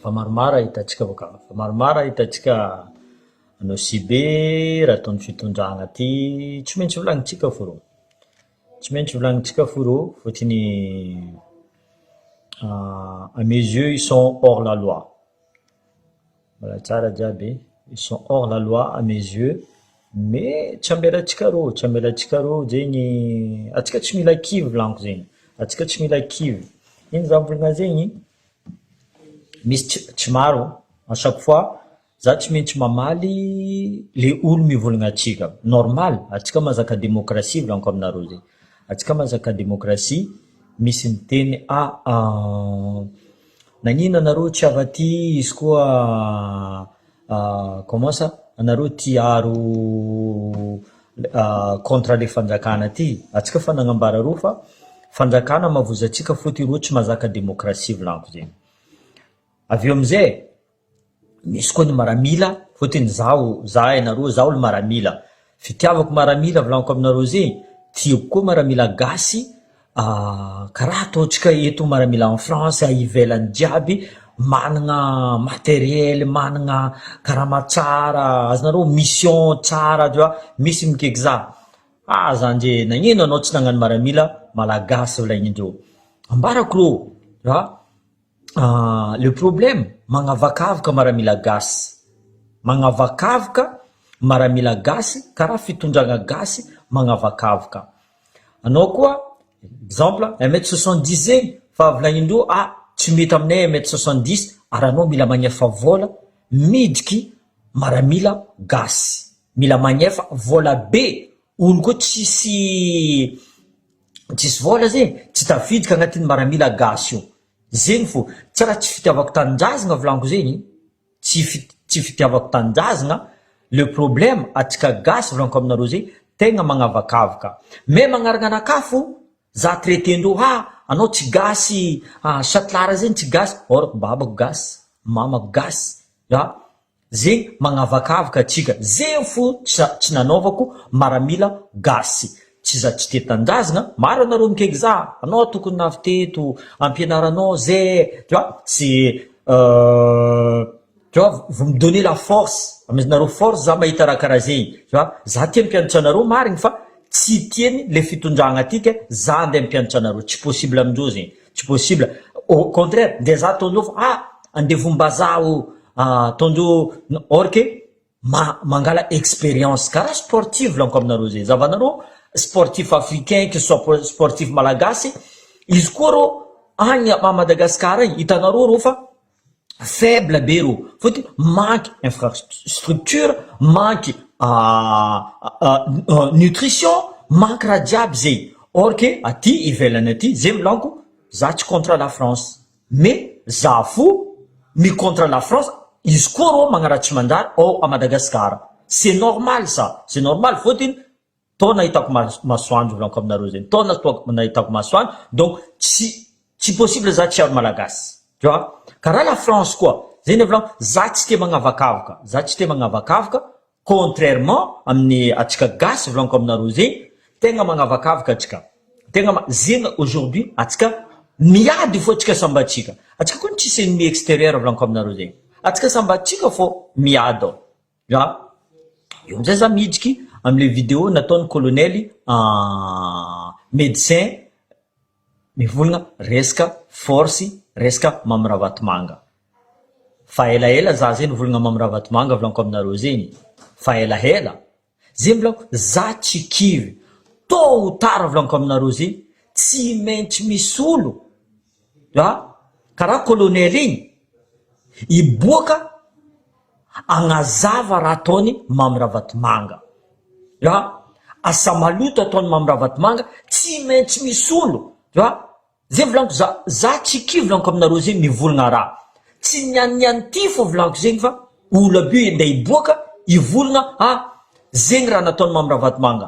fa maromaro hitantsika baka fa maromaro hitantsika anao sibe raha ataony fitondragna ty tsy maintsy volagnintsika foro tsy maintsy volagnintsika foro fotiny à mes yeux ils sont hors la loi voilà tsara jiaby ils sont hors la loi à mes yeux mais tsy ambelatsika rô zegny atsika tsy mila kivy volaniko zegny atsika tsy mila kivy ino za volagna zegny misy tsy maro à chaque fois za tsy maintsy mamaly le olo mivolagna atsika normal atsika mazaka démocratie volaniko aminareo zegny atsika mazaka démocratie misy miteny nagnino anareo tsy avaty izy koa comment ça anareo tiaro contre le fanjakana ty atsika fa nagnambara ro fa fanjakana mavoza atsika fôty ro tsy mazaka démocratie volaniko zegny aveo amizay misy koa ny maramila fôtiny za anareo za olo maramila fitiavako maramila volaniko aminareo zegny tiako koa maramila gasy karaha ataotsika eto maramila en France ivelany jiaby managna matériel managna karama tsara azonareo mission tsara tu vois misy mikeky za zandre nagnino anao tsy nagnano maramila malagasy volagnindreo ambarako ro le problème magnavakavaka maramila gasy magnavakavaka maramila gasy karaha fitondragna gasy magnavakavaka anao koa exemple 1m70 zegny fa volagnindreo tsy mety aminay 1m70 ary anao mila magnefa vola midriky maramila gasy mila magnefa vola be olo koa tsisy vola zegny tsy tafidika agnatin'ny maramila gasy io zegny fo tsy raha tsy fitiavako tanindrazagna volaniko zegny tsy fitiavako tanindrazagna le problème atsika gasy volaniko aminareo zegny tegna magnavakavaka mais magnaragnanakafo za traitendreo anao tsy gasy satlara zegny tsy gasy or babako gasy mamako gasy zegny magnavakavaka atsika zegny fo tsy nanaovako maramila gasy tsy za tsy tetanindrazagna maro anareo mikeky za anao tokony navy teto ampianaranao zay tu vois c'est tu vois vous me donnez la force amenareo force za mahita raha karaha zegny tu vois za tia mpianatra anareo marigny fa tsy tieny le fitondragna atika za andeha mpianatra anareo tsy possible amindreo zegny tsy possible au contraire nde za ataondreo fa andevombazaho ataondreo or que mangala expérience karaha sportif lanko aminareo zegny zavanareo sportif africain que soit sportif malagasy izy koa rô agny à Madagascar igny hitanareo rô fa faible be rô fôtiny manque infrastructure manque nutrition manque raha jiaby zegny or que aty ivelany aty zegny volaniko za tsy contre la France mais za fo mi contre la France izy koa rô magnaratsy manjary à Madagascar c'est normal ça c'est normal fôtiny tao nahitako masoandro volaniko aminareo zegny tao nahitako masoandro donc tsy possible za tsy aro malagasy tu vois karaha la France koa zegny volaniko za tsy te magnavakavaka contrairement amin'ny atsika gasy volaniko aminareo zegny tegna magnavakavaka atsika tegna zegny aujourd'hui atsika miady fo atsika sambatsika atsika koa tsisy ennemi extérieur volaniko aminareo zegny atsika sambatsika fo miady eo amizay za midriky amle vidéo nataony colonel médecin mivolagna resaka force resaka Mamirahabatomanga fa elaela za zegny volagna Mamirahabatomanga volaniko aminareo zegny fa elaela zegny volaniko za tsy kivy tôt ou tard volaniko aminareo zegny tsy maintsy misy olo karaha colonel igny iboaka agnazava raha ataony Mamirahabatomanga asa maloto ataony Mamirahabatomanga tsy maintsy misy olo zegny volaniko za tsy kivy volaniko aminareo zegny mivolagna raha tsy nianiany ty fo volaniko zegny fa olo aby io nde iboaka ivolagna zegny raha nataony Mamirahabatomanga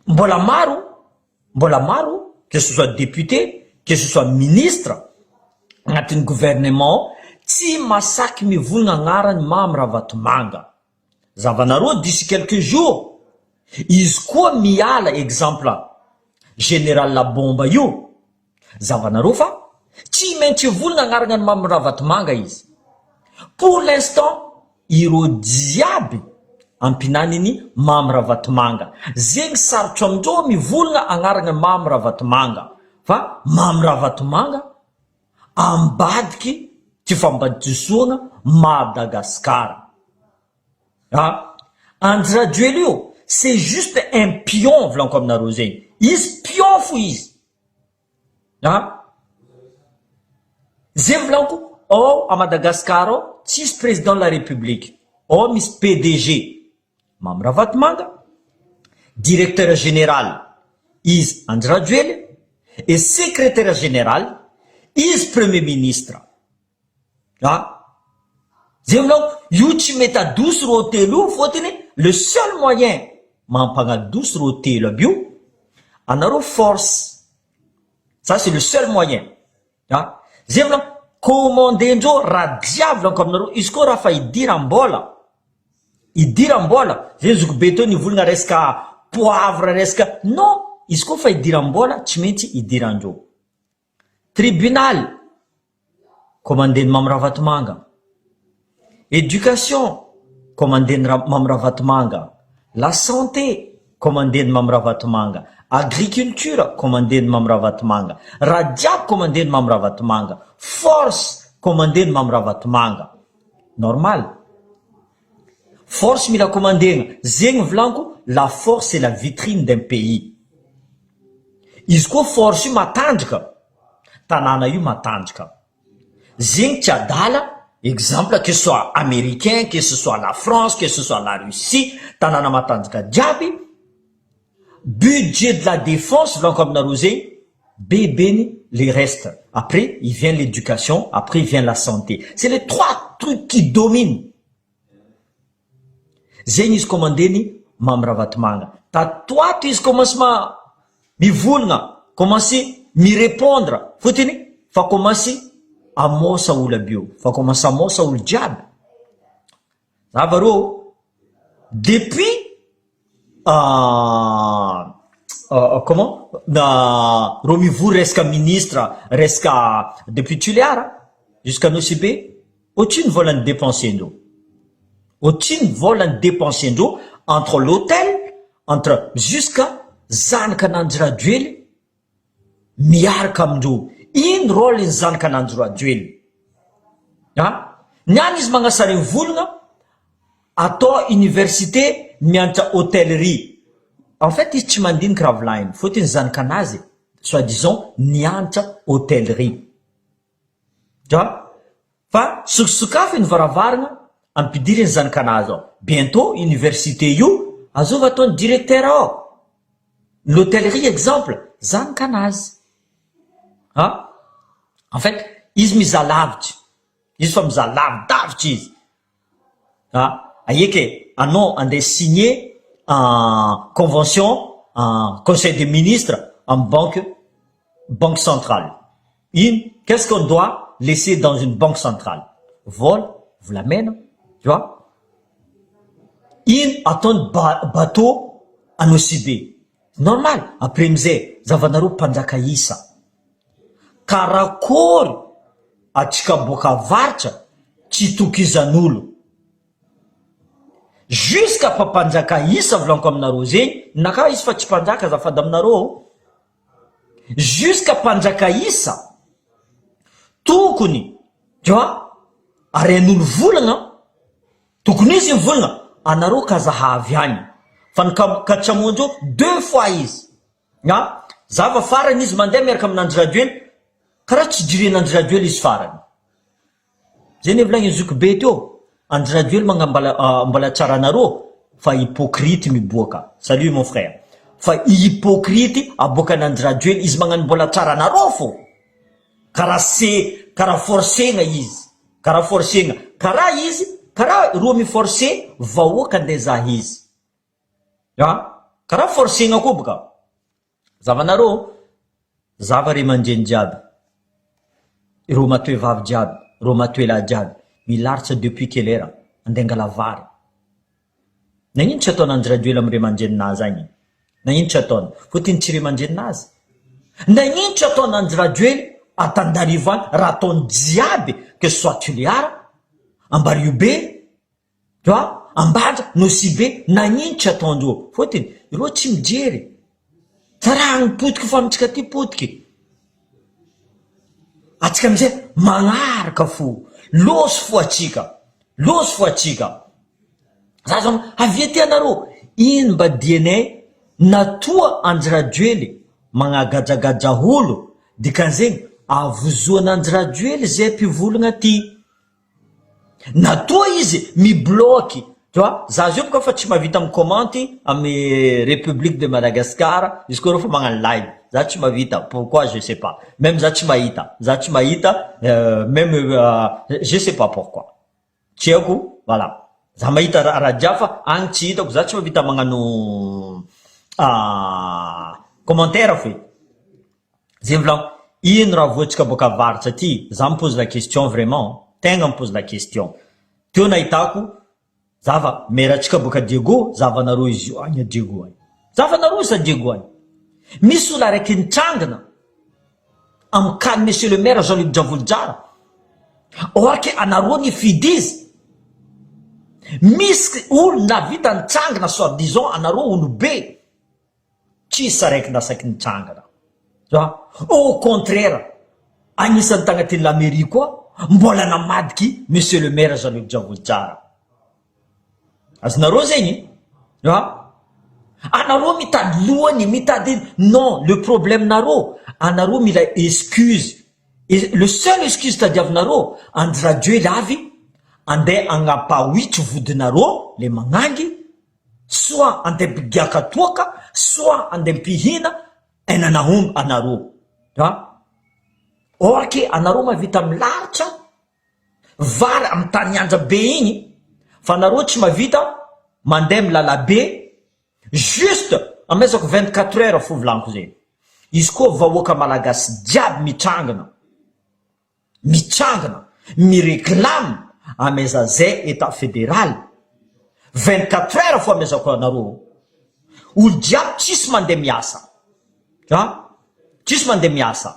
mbola maro que ce soit député que ce soit ministre agnatin'ny gouvernement tsy masaky mivolagna agnarany Mamirahabatomanga zavanareo d'ici quelques jours izy koa miala exemple général Labomba io zavanareo fa tsy maintsy volagna agnarana ny mamirahavatymanga izy. Pour l'instant ireo jiaby ampinaniny mamirahavatymanga zegny sarotro amindreo mivolagna agnarana ny mamirahavatymanga fa mamirahavatymanga ambadiky ty fambadisoana Madagasikara. Andry Rajoelina io c'est juste un pion volaniko aminareo zegny, izy pion fo izy. Zay volaniko ao a Madagasikara ao tsisy président de la République, ao misy PDG mamirahavatymanga, directeur général izy Andry Rajoelina et secrétaire général izy premier ministre. Zay volaniko io tsy mety adoso ro telo io fotony le seul moyen mampagnadoso ro telo aby io anareo force, ça c'est le seul moyen. Zay volaniko commandendreo raha jiavy volaniko aminareo izy koa raha fa idiram-bola zay zokobe to nivolagna resaka poivre resaka non, izy koa fa idiram-bola tsy maintsy idirandreo. Tribunal commandeny mamirahavatymanga, éducation commandeny mamirahavatymanga, la santé commandeny mamirahavatymanga, agriculture commandeny mamirahavatymanga, raha jiaby commandeny mamirahavatymanga, force commandeny mamirahavatymanga. Normal force mila commandena zegny volaniko, la force c'est la vitrine d'un pays. Izy koa force io matanjaka, tanàna io matanjaka, zegny tsy adala. Exemple, que ce soit américain, que ce soit la France, que ce soit la Russie, tanàna matanjaka jiaby, budget de la défense volaniko aminareo zegny bebeny les restes. Après il vient l'éducation, après il vient la santé. C'est les trois trucs qui dominent. Zegny izy commandeny mamirahavatymanga. Tatoato izy commence mivolagna, commencer mirépondre fotony fa commencer amosa olo aby io, fa commence amosa olo jiaby. Zavareo depuis comment ro mivory resaka ministre, resaka depuis Tuliara jusqu'à Nosibe, ohatriny volany dépensendreo, ohatriny volany dépensendreo entre l'hôtel, entre jusqu'à zanakan'Andry Rajoelina miaraka amindreo. Ino rôle ny zanakan'Andry Rajoelina? Niany izy magnasara ny volagna atao université mianatra hôtellerie. En fait izy tsy mandinika raha volainy fotony zanakanazy soit disons nianatra hôtellerie. Fa sokasokafy ny varavarana ampidiry ny zanakanazy ao. Bientôt université io azova ataony directeur ao. L'hôtellerie exemple zanakanazy. En fait izy mizalavitra, izy fa mizalavidavitra izy. Aieky anao andeha signer convention conseil des ministres en banque centrale. Qu'est-ce qu'on doit laisser dans une banque centrale? Vol, volamena, tu vois? Ataony bateau anao sibe. Normal. Après mizay zavanareo mpanjaka isa. Karakory atsika boka avaritra tsy tokizan'olo. Jusqu'à pampanjaka isa volaniko aminareo zegny, naka izy fa tsy mpanjaka zafady aminareo. Jusqu'à mpanjaka isa tokony, tu vois, aren'olo volagna, tokony izy volagna anareo kazahavy agny. Fa nikatramoandreo 2 fois izy. Zava farany izy mandeha miaraka amin'Andry Rajoelina, karaha tsy jiren'Andry Rajoelina izy farany. Zay ne volagny zoko be teo. Andry Rajoelina mbola tsara anareo fa hypocrite miboaka. Salut mon frère. Fa hypocrite aboaka an'Andry Rajoelina izy magnano mbola tsara anareo fo. Karaha forcegna izy. Karaha forcegna. Karaha izy, karaha roa miforce vahoaka andeha zah izy. Karaha forcegna koa boka. Zavanareo, zava re mandreny jiaby. Ro matoe vavy jiaby, ro matoe lahy jiaby. Milaritra depuis quelle heure? Andeha angala vary. Nagnino tsy ataon'Andry Rajoelina amin'ny ray aman-dreninazy agny? Nagnino tsy ataony? Fotony tsy ray aman-dreninazy. Nagnino tsy ataon'Andry Rajoelina Antananarivo any raha ataony jiaby que ce soit Toliara, Ambariobe, tu vois, Ambatra, Nosibe, nagnino tsy ataondreo fotony ireo tsy mijery tsara ny potiky fa amitsika ty potiky atsika amizay magnaraka fo losy fo atsika za zany avia ty anareo ino mba DNA natoa Andry magnagajagaja olo dikan'izegny avozoana Andry zay mpivolagna ty natoa izy mibloky tu vois za zio boka fa tsy mavita mikomanty amy République de Madagascar izy koa reo fa magnano live za tsy mavita pourquoi je sais pas même za tsy mahita même je sais pas pourquoi tsy haiko voilà za mahita raha jiafa agny tsy hitako za tsy mavita magnano commentaire fe zay volagno ino raha voantsika boka avaritra ty za mipose la question vraiment tegna mipose la question teo nahitako zava meratsika boka Diego zavanareo izy io agny Diego agny zavanareo sa Diego agny misy olo araiky nitrangana amkany monsieur le maire Jean-Luc Javolojara ohatra anareo ny fidizy misy olo navita nitrangana soit disons anareo olobe tsisy araiky nasaky nitrangana au contraire agnisan'ny tagnatin'ny l'Amérique koa mbola namadiky monsieur le maire Jean-Luc Javolojara azonareo zegny anareo mitady lohany mitady non le problème nareo anareo mila excuse le seul excuse tadiavinareo Andry avy andeha agnapahoitry vodinareo le magnangy soit andeha mpigiaka toaka soit andeha mpihina enanahomby anareo ohatra anareo mavita milaritra vary amy tany anja be igny fa anareo tsy mavita mandeha milala be juste amezako 24 heures fo volaniko zay izy koa vahoaka malagasy jiaby mitrangana mireklame ameza zay état fédéral 24 heures fo amezako anareo olo jiaby tsisy mandeha miasa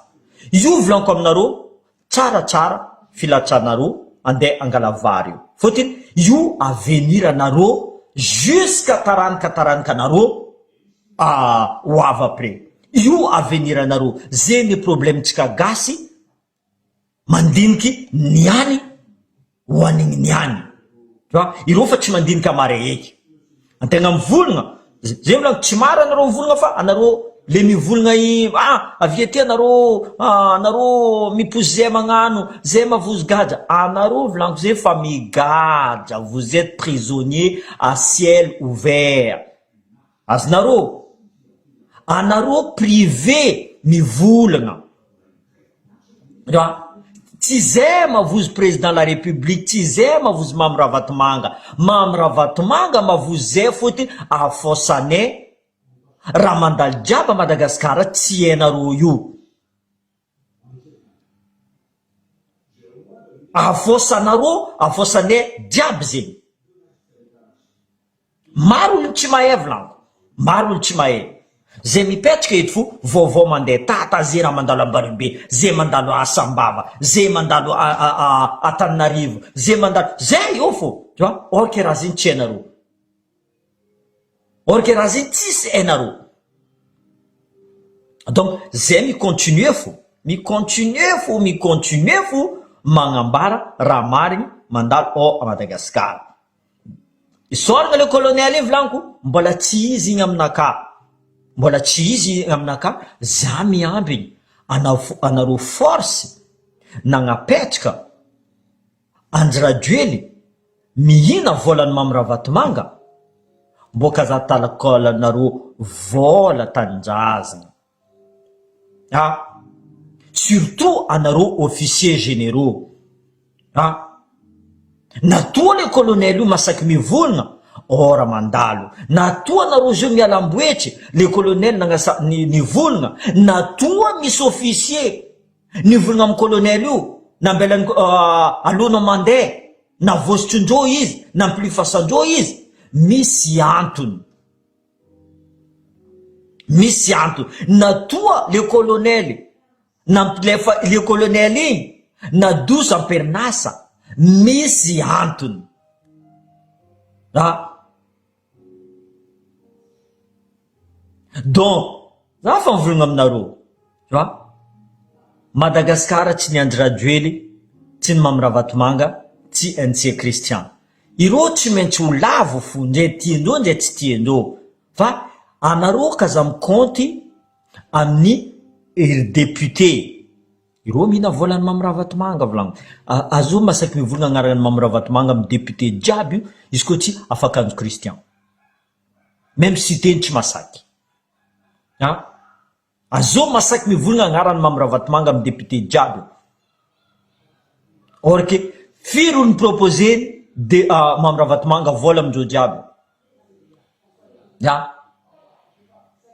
io volaniko aminareo tsaratsara filatranareo andeha angala vary io fotony io avenir anareo jusqu'à taranika anareo ho avy après io avenir anareo zay ny problème tsika gasy mandiniky niany ho anigny niany ireo fa tsy mandiniky amare eky antegna mivolagna zay volagna tsy mara anareo mivolagna fa anareo le mivolagna avia ty anareo miposy zay magnano zay mavozo gaja anareo volaniko zay fa migaja vous êtes prisonnier à ciel ouvert azonareo anareo privé mivolagna tsy zay mavozo président la république tsy zay mavozo Mamy Ravatomanga mavozo zay fotony afosanay raha mandalo jiaby Madagasikara tsy hainareo io afosanay jiaby zegny maro olo tsy mahay volaniko maro olo tsy mahay zay mipetraka eto fo vaovao mandeha tata zay raha mandalo Ambaribe zay mandalo Asambava zay mandalo Antananarivo zay mandalo zay io fo tu vois orke raha ziny tsy hainareo orke raha ziny tsisy hainareo donc zay micontinue fo magnambara raha marigny mandalo a Madagasikara isoragna le colonel io volaniko mbola tsy izy igny aminaka za miambigny anareo force nagnapetraka Andry mihina volany Mamy Ravatomanga mboka za talakolanareo vola tanjazana surtout anareo officier généraux natoa le colonel io masaky mivolagna ora mandalo natoa anareo zio mialamboetry le colonel nivolagna natoa misy officier nivolagna amy colonel io nambelany alona mandeha navositrondreo izy nampilifasandreo izy misy antony natoa le colonel nampilefa le colonel igny nadoso amperinasa misy antony. Donc za fa mivolagna aminareo, tu vois, Madagasikara tsy ny Andry Rajoely, tsy ny Mamy Ravatomanga, tsy NC Christian. Ireo tsy maintsy ho lavo fo ndre tiandreo ndre tsy tiandreo, fa anareo kaza mikonty amin'ny député. Ireo mihina volan'ny Mamy Ravatomanga volagno. Azo masaky mivolagna agnaran'ny Mamy Ravatomanga amin'ny député jiaby io, izy koa tsy afakanjo Christian. Même si teny tsy masaky. Azo masaky mivolagna agnaran'ny Mamy Ravatomanga amin'ny député jiaby. Or que firy ny proposé de Mamy Ravatomanga vola amindreo jiaby.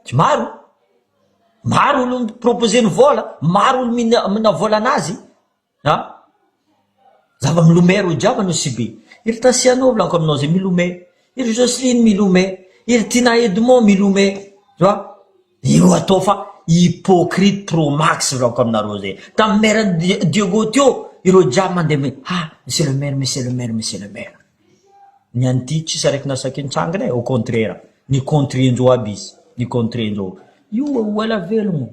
Tsy maro. Maro olo proposé ny vola, maro olo mina vola anazy. Zava milomay ro jiaby anao si be. Iry Tasianao volaniko aminao zay milomay. Iry Jocelyne milomay. Iry Tina Edmond milomay. Tu vois? Io atao fa hypocrite pro max volaniko aminareo zay. Tamin'ny maire Diego teo, ireo jiaby mandeha me, monsieur le maire, monsieur le maire, monsieur le maire. Ny anty tsisy araiky nasaky nitsangana au contraire. Ny contre-ndreo aby izy. Ny contre-ndreo. Io wala velogno,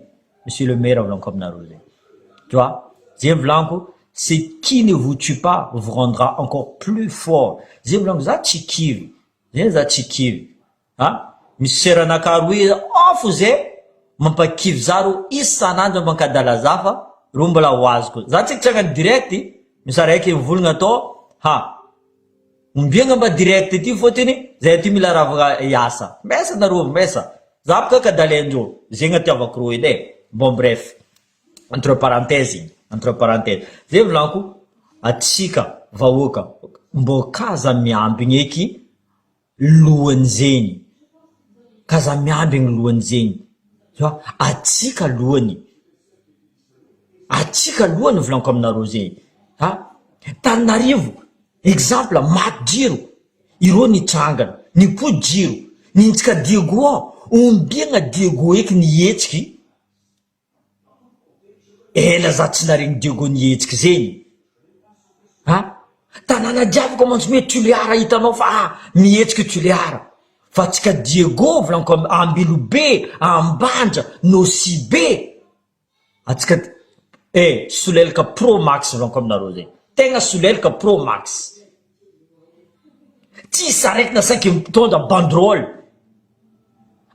monsieur le maire volaniko aminareo zay. Tu vois? Zay volaniko, c'est qui ne vous tue pas vous rendra encore plus fort. Zay volaniko za tsy kivy. Zay za tsy kivy. Misy seranakaro hoe afo zay mampakivy zaro isanandro mankadala zafa ro mbola ho azoko. Za tsy trangany direct, misy araiky mivolagna atao, ombiagna mba direct ity fotiny zay ty mila ravagna iasa. Mesa nareo mesa. Za boka kadalendreo. Zegny atiavako ro edy. Bon bref. Entre parenthèses. Zay volaniko atsika vahoaka mbo kaza miambigny eky lohany zegny. Kaza miambigny lohany zegny. Atsika lohany. Atsika lohany volaniko aminareo zegny. Tananarivo. Exemple Matjiro. Ireo nitrangana. Nipodjiro. Nintsika Diego. Ombiagna Diego eky nietsiky. Ela za tsy naregny Diego nietsiky zegny. Tanàna jiaby komantsy hoe Tuliara hitanao fa mietsiky Tuliara. Fa tsika Diego volaniko Ambilobe, Ambanja, Nosibe. Atsika solelaka Pro Max volaniko aminareo zegny. Tegna solelaka Pro Max. Tsisy araiky nasaky mitondra banderole.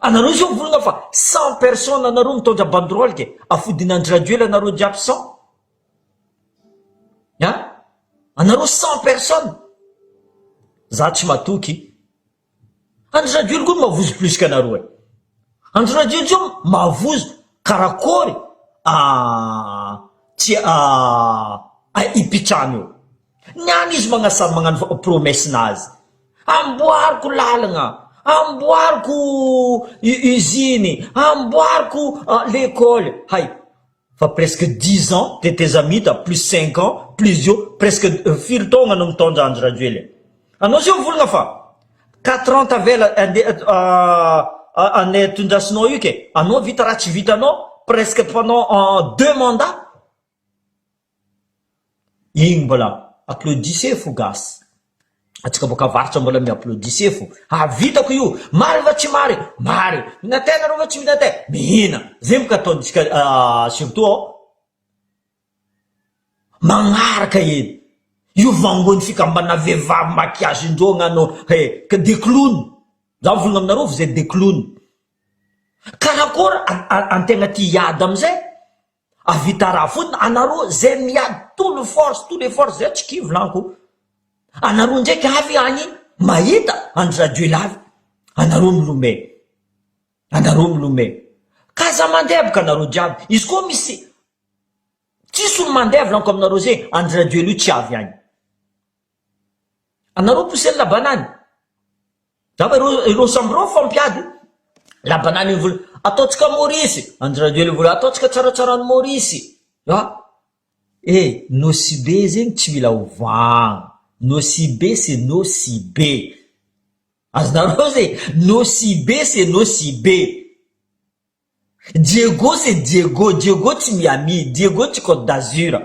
Anareo zao volagna fa 100 personnes anareo mitondra banderole ke afodina Andry Rajoely anareo jiaby 100. Anareo 100 personnes. Za tsy matoky. Andry Rajoely koa mavozo plus kanareo. Andry Rajoely zao mavozo karakory ipitrano eo. Niany izy magnasary magnano promesse nazy. Amboariko lalagna. Amboariko usine, amboariko l'école. Fa presque 10 ans, tes amis, plus 5 ans, plus yo, presque firy taogna no mitondra Andry Rajoely. Anao zio volagna fa 4 ans tavela ane tondrasinao io ke, anao vita raha tsy vitanao, presque pendant 2 mandats. Igny mbola applaudissez fo gasy. Atsika boka varitra mbola mi-applaudissez fo. Vitako io, mary va tsy mary? Mary. Minatay nareo va tsy minatay? Mihina. Zay moka ataontsika surtout magnaraka edy. Io vangony fikambana vehivavy maquillage indreo gnano que des clowns. Za volagna aminareo vous êtes des clowns. Karakory antegna ty hiady amizay avita raha fotiny anareo zay miady tous les forces zay tsy kivy lanko. Anareo ndraiky avy agny mahita Andry Rajoely avy. Anareo milomay. Kaza mandevaka anareo jiaby. Izy koa misy tsisy olo mandevy lanko aminareo zay Andry Rajoely io tsy avy agny. Anareo poussez la banane. Zava ireo sambreo fampiady. La banane vola ataotsika Maurice. Andry Rajoely vola ataotsika tsaratsarany Maurice. Nosibe zegny tsy mila ovagna. Nosibe c'est nosibe. Azonareo zay nosibe c'est nosibe. Diego c'est Diego, Diego tsy Miami, Diego tsy Côte d'Azur.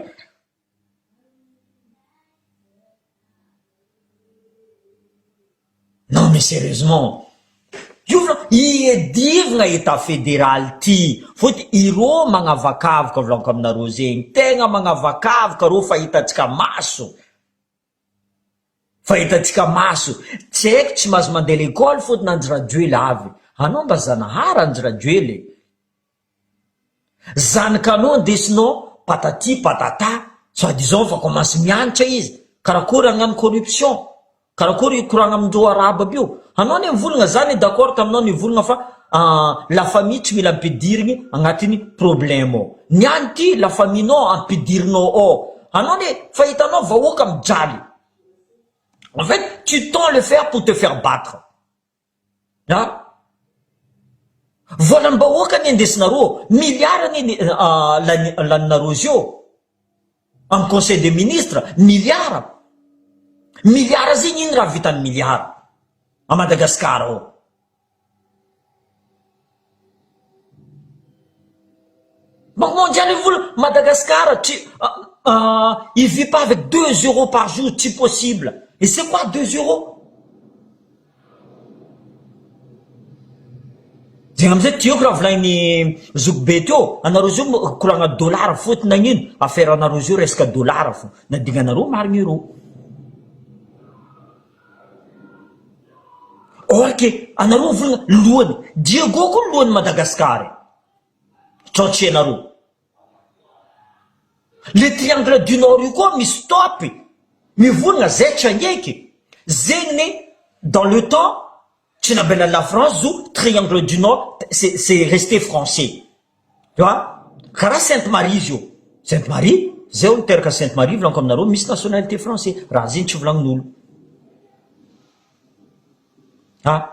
Non mais sérieusement, iedivina état fédéral ty, fôty irô magnavakavaka volanko aminareo zegny, tegna magnavakavaka rô fahitatsika maso. Fahitatsika maso, tsy haiko tsy mahazo mandeha l'école fôty nanjirajoely avy. Anao mba zanahary anjirajoely. Zanakanao ndesinao patati patata, soi-disant va commence mianatra izy. Karakory agnano corruption, karakory koragna amindreo arabo aby io. Anao ne mivolagna zany d'accord taminao nivolagna fa la famille tsy mila ampidirigny agnatiny problème ao. Niany ty la famille nao ampidirinao ao. Anao ne fahitanao vahoaka mijaly. En fait, tu tends le fer pour te faire battre. Hein? Volam-bahoaka ny indesinareo, miliara ny laninareo izy io. Amin'ny conseil des ministres, miliara. Miliara zegny iny raha vitan'ny miliara. A Madagascar ao. Mondial Madagascar, il vit pas avec 2 € par jour, c'est possible. Et c'est quoi 2 €? Zegny amizay tiako raha volagniny zokibe teo, anareo zio koragna dollara fôtiny nagnino, affaire anareo zio resaka dollara fo, nadignanareo marigny ero. Or que anareo volagna lohany, Diego koa lohany Madagascar. Tsaotsy anareo. Le triangle du Nord io koa misy topy. Mivolagna zay tsy agneky. Zegny dans le temps, tu n'as la France, zou, triangle du Nord, c'est resté français. Tu vois? Kara Sainte-Marie, jo. Sainte-Marie, zéo terre Sainte-Marie, vlan comme naro, mis nationalité français. Razin, tu vlan nul. Hein?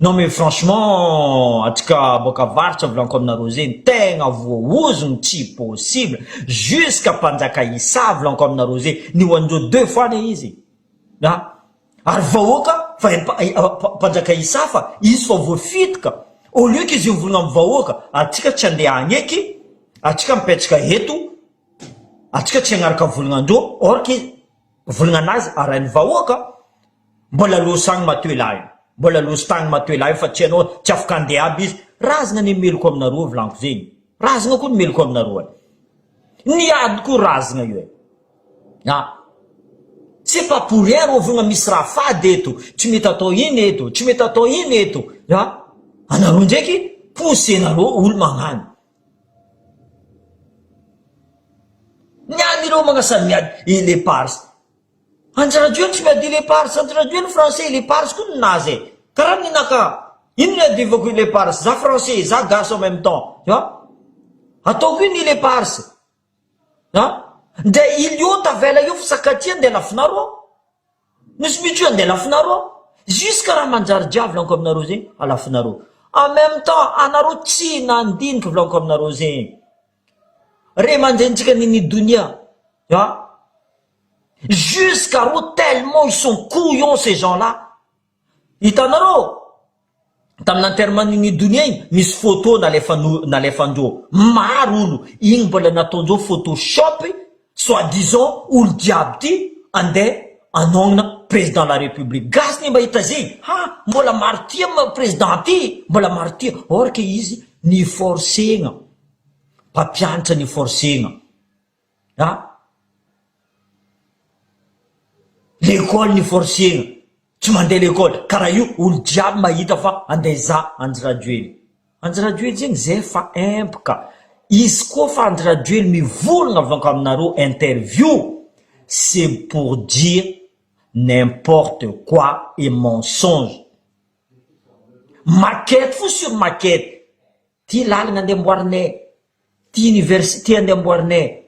Non mais franchement, en tout cas, boka vartsa vlan comme naro zen, tenga vouzon, ti possible, jusqu'à Panzaka Issa, vlan comme naro zen, ni wanjo 2 fois ne easy. Hein? Ary vahoaka fa mpanjaka isa fa izy fa voafitika au lieu qu'izy mivolagna amin'ny vahoaka atsika tsy andeha agny eky, atsika mipetraka eto, atsika tsy agnaraka volagna-ndreo, or que volagnanazy arahin'ny vahoaka mbola losagny matoelahy, mbola lositagny matoelahy fa tsy anao tsy afaka andeha aby izy. Razagna ny meloko aminareo volaniko zegny, razagna koa ny meloko aminareo niady koa razagna io ah. C'est pas pour rien rovagna misy raha fady eto, tsy mety atao iny eto, tsy mety atao iny eto. Ya? Anareo ndraiky poussenareo olo magnano. Niany ireo magnasany miady il est parse. Anjarajoely tsy miady il est parse, Anjarajoely français il est parse koa ninazy. Karaha ninaka, ino ny adivako il est parse, za français, za gasy en même temps. Ya? Ataoko iny il est parse. Ya? De ilio tavela io fisakatia andeha lafinareo, misy mitro andeha lafinareo, jusqu'à raha manjary jiavy lanko aminareo zegny alafinareo. En même temps, anareo tsy nandiniky volanko aminareo zegny. Re manjentsika nini dunia, ya? Jusqu'à ro tellement ils sont couillons ces gens-là. Hitanareo, tamin'ny enterrement nini dunia igny, misy photo nalefandreo, maro olo, igny mbola nataondreo photoshop, soi-disant olo jiaby ty andeha anognana président de la république. Gasy ny mahita zegny, ha mbola maro ty président ty, mbola maro ty. Or que izy ny forcegna, mpampianatra ny forcegna. Ha? L'école ny forcegna, tsy mandeha l'école, karaha io olo jiaby mahita fa andeha za Anjirajoely. Anjirajoely zegny zay fa empaka. Izy koa fa Anjirajoely mivolagna avako aminareo interview, c'est pour dire n'importe quoi et mensonge. Maquette fo sur maquette. Ty lalagna andeha amboarinay, ty université andeha amboarinay.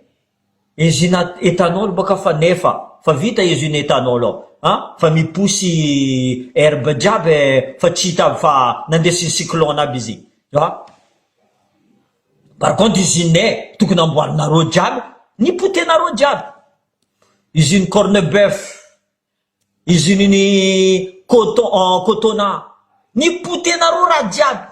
Usine éthanol baka fa nefa, fa vita usine éthanol ao. Hein? Fa miposy herbe jiaby, fa tsy hita fa nandesiny cyclone aby izy. Ha? Par contre, usine tokony amboarinareo jiaby, nipotenareo jiaby. Usine corne-bœuf, usine ni cotona, Ni potenareo raha jiaby.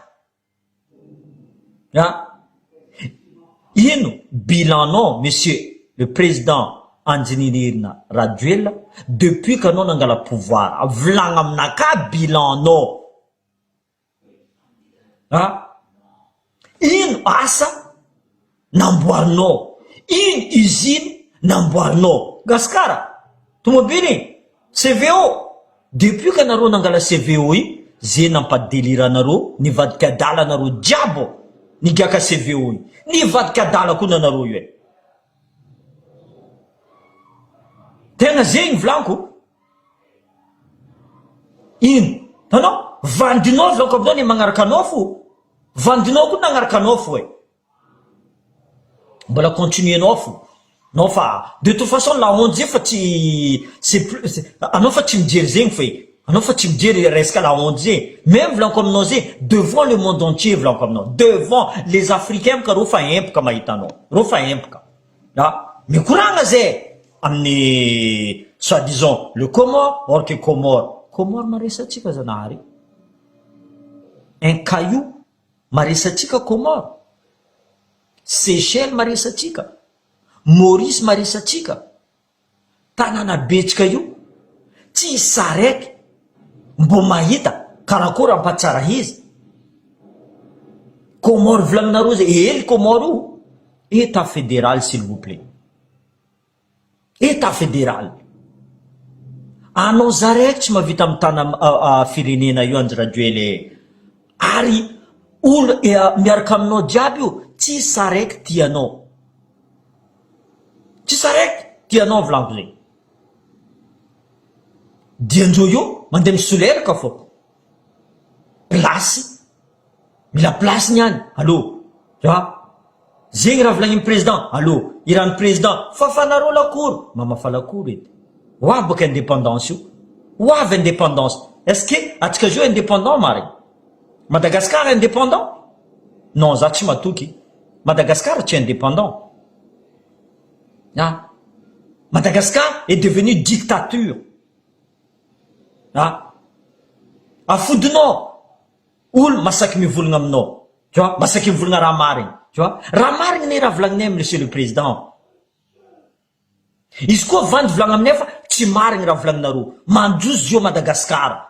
Ino bilanao, monsieur le président Anjeninirina Rajoelina, depuis que anao nangala pouvoir, volagna aminaka bilanao. Ino asa namboarinao, ino usine namboarinao. Gaskara, tomobily, CVO, depuis que nareo nangala CVO io, zay nampadélira nareo, nivadika adala nareo jiabo, nigaka CVO io, nivadika adala koa nanareo io. Tegna zegny volaniko. Ino? Tanao, vandinao volaniko aminao ny magnaraka anao fo. Vandinao koa nagnaraka anao fo e. Mbola continuenao fo. Non fa, de toute façon la honte zay fa tsy c'est plus anao fa tsy mijery zegny fa e. Anao fa tsy mijery resaka la honte zay. Même volaniko aminao zay devant le monde entier volaniko aminao. Devant les Africains ka reo fa empaka mahita anao. Reo fa empaka. Mikoragna zay amin'ny soi-disant le Comore, or que Comore maresatsika zanahary. Un caillou maresatsika Comore. Seychelles maresatsika. Maurice maresatsika. Tanàna betsika io tsy saraiky mbo mahita karakory ampatsara izy. Comore volagninareo zay le Comore io état fédéral s'il vous plaît. État fédéral. Anao zaraiky tsy mavita mitana firenena io Andry Rajoelina. Ary olo miaraka aminao jiaby io tsy saraiky tianao. Tsy saraiky tianao volaniko zay. Diandreo io mandeha misoleraka fô. Plasy. Mila plasy niany. Allô? Zegny raha volagnin'ny président. Allô? Iran'ny président fafanareo lakory. Mamafa lakory edy. Oavy baka indépendance io. Oavy indépendance. Est-ce que atsika zio indépendant marigny? Madagascar indépendant? Non, za tsy matoky. Madagascar tsy indépendant. Madagascar est devenu dictature. Afodinao olo masaky mivolagna aminao. Tu vois, masaky mivolagna raha marigny. Tu vois, raha marigny ne raha volagninay monsieur le président. Izy koa vandy volagna aminay fa tsy marigny raha volagninareo. Mandroso zio Madagascar.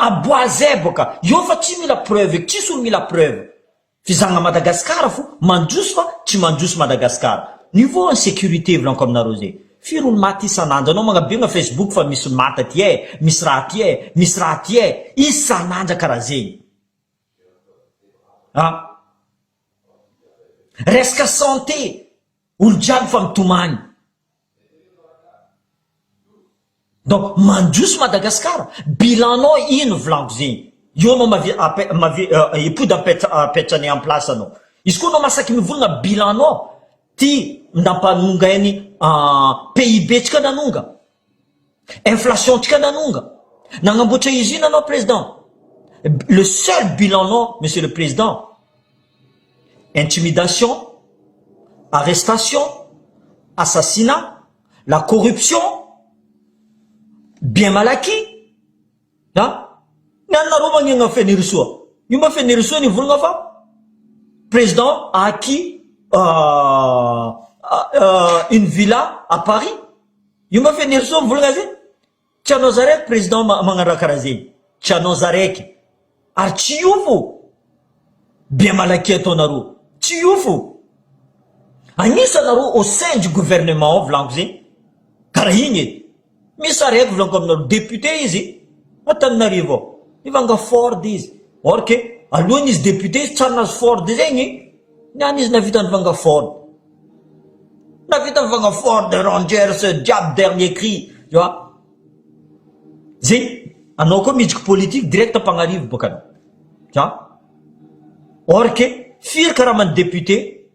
Aboazay boka. Io fa tsy mila preuve, tsisy olo mila preuve. Fizagna Madagascar fo, mandroso fa tsy mandroso Madagascar. Niveau insécurité volaniko aminareo zay. Firy olo maty isan'andro. Anao magnabiagna Facebook fa misy maty aty misy raha aty misy raha aty isan'andro karaha zegny. Resaka santé, olo jiaby fa mitomany. Donc mandroso Madagascar, bilanao ino volaniko zegny. Io anao ipody apetrany en place anao. Izy koa anao masaky mivolagna bilanao, ty nampanonga eny PIB tsika nanonga. Inflation tsika nanonga. Nagnamboatra izy ino anao président? Le seul bilan non, monsieur le président, intimidation, arrestation, assassinat, la corruption, bien mal acquis. Nanareo magnegna fenirisoa. Io mba fenirisoa ni volagna fa président a acquis une villa à Paris. Io mba fenirisoa volagna zay. Tsy anao zaraiky président magnaraka karaha zay. Tsy anao zaraiky. Ary tsy io fo. Bien mal acquis ataonareo. Tsy io fo. Agnisanareo au sein du gouvernement volaniko zay. Karaha igny edy. Misy araiky volaniko aminareo député izy. Antananarivo. Ivanga Ford izy. Or que alohany izy député izy tsara nazy Ford zegny. Niany izy navita nivanga Ford. Navita nivanga Ford, Rangers, diable dernier cri. Tu vois? Zay, anao koa midriky politique direct ampagnarivo boka anao. Tu vois? Or que firy karaha man député,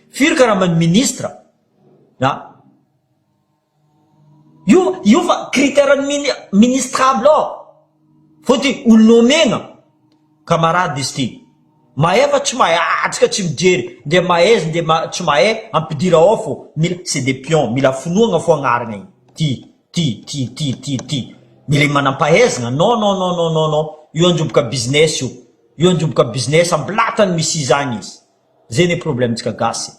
firy karaha man ministre. Io fa critère ministrable fôty olo nomegna camarade izy ty. Mahay fa tsy mahay, atsika tsy mijery. Nde mahay izy nde tsy mahay ampidira ao fô. C'est des pions, mila finoagna fô agnarana igny. Ty. mila manam-pahaizana non io androboka business io androboka business ambilatany misy izany izy zay ne problemtsika gasy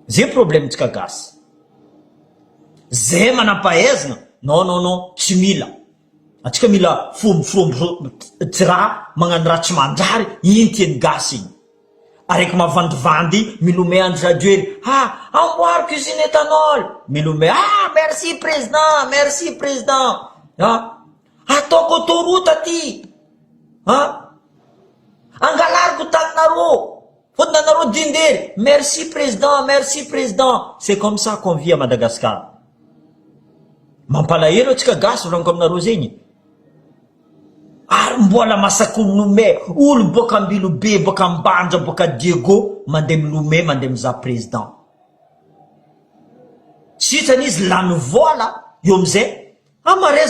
zay problemtsika gasy zay manam-pahaizana non tsy mila atsika mila fombo tsy raha magnano raha tsy manjary iny tiany gasy igny araiky mavandivandy milomay andry radio ely amboary cuisine éthanol milomay merci président ataoko autoroute ty angalariko taninareo fotony anareo dindery merci président c'est comme ça qu'on vit à Madagascar mampalahelo atsika gasy volaniko aminareo zegny ary mbola masaky Lomé olo boka Ambilobe boka Ambanja boka Diego mandeha Lomé mandeha mizaha président sitrany izy lany vola eo amizay amare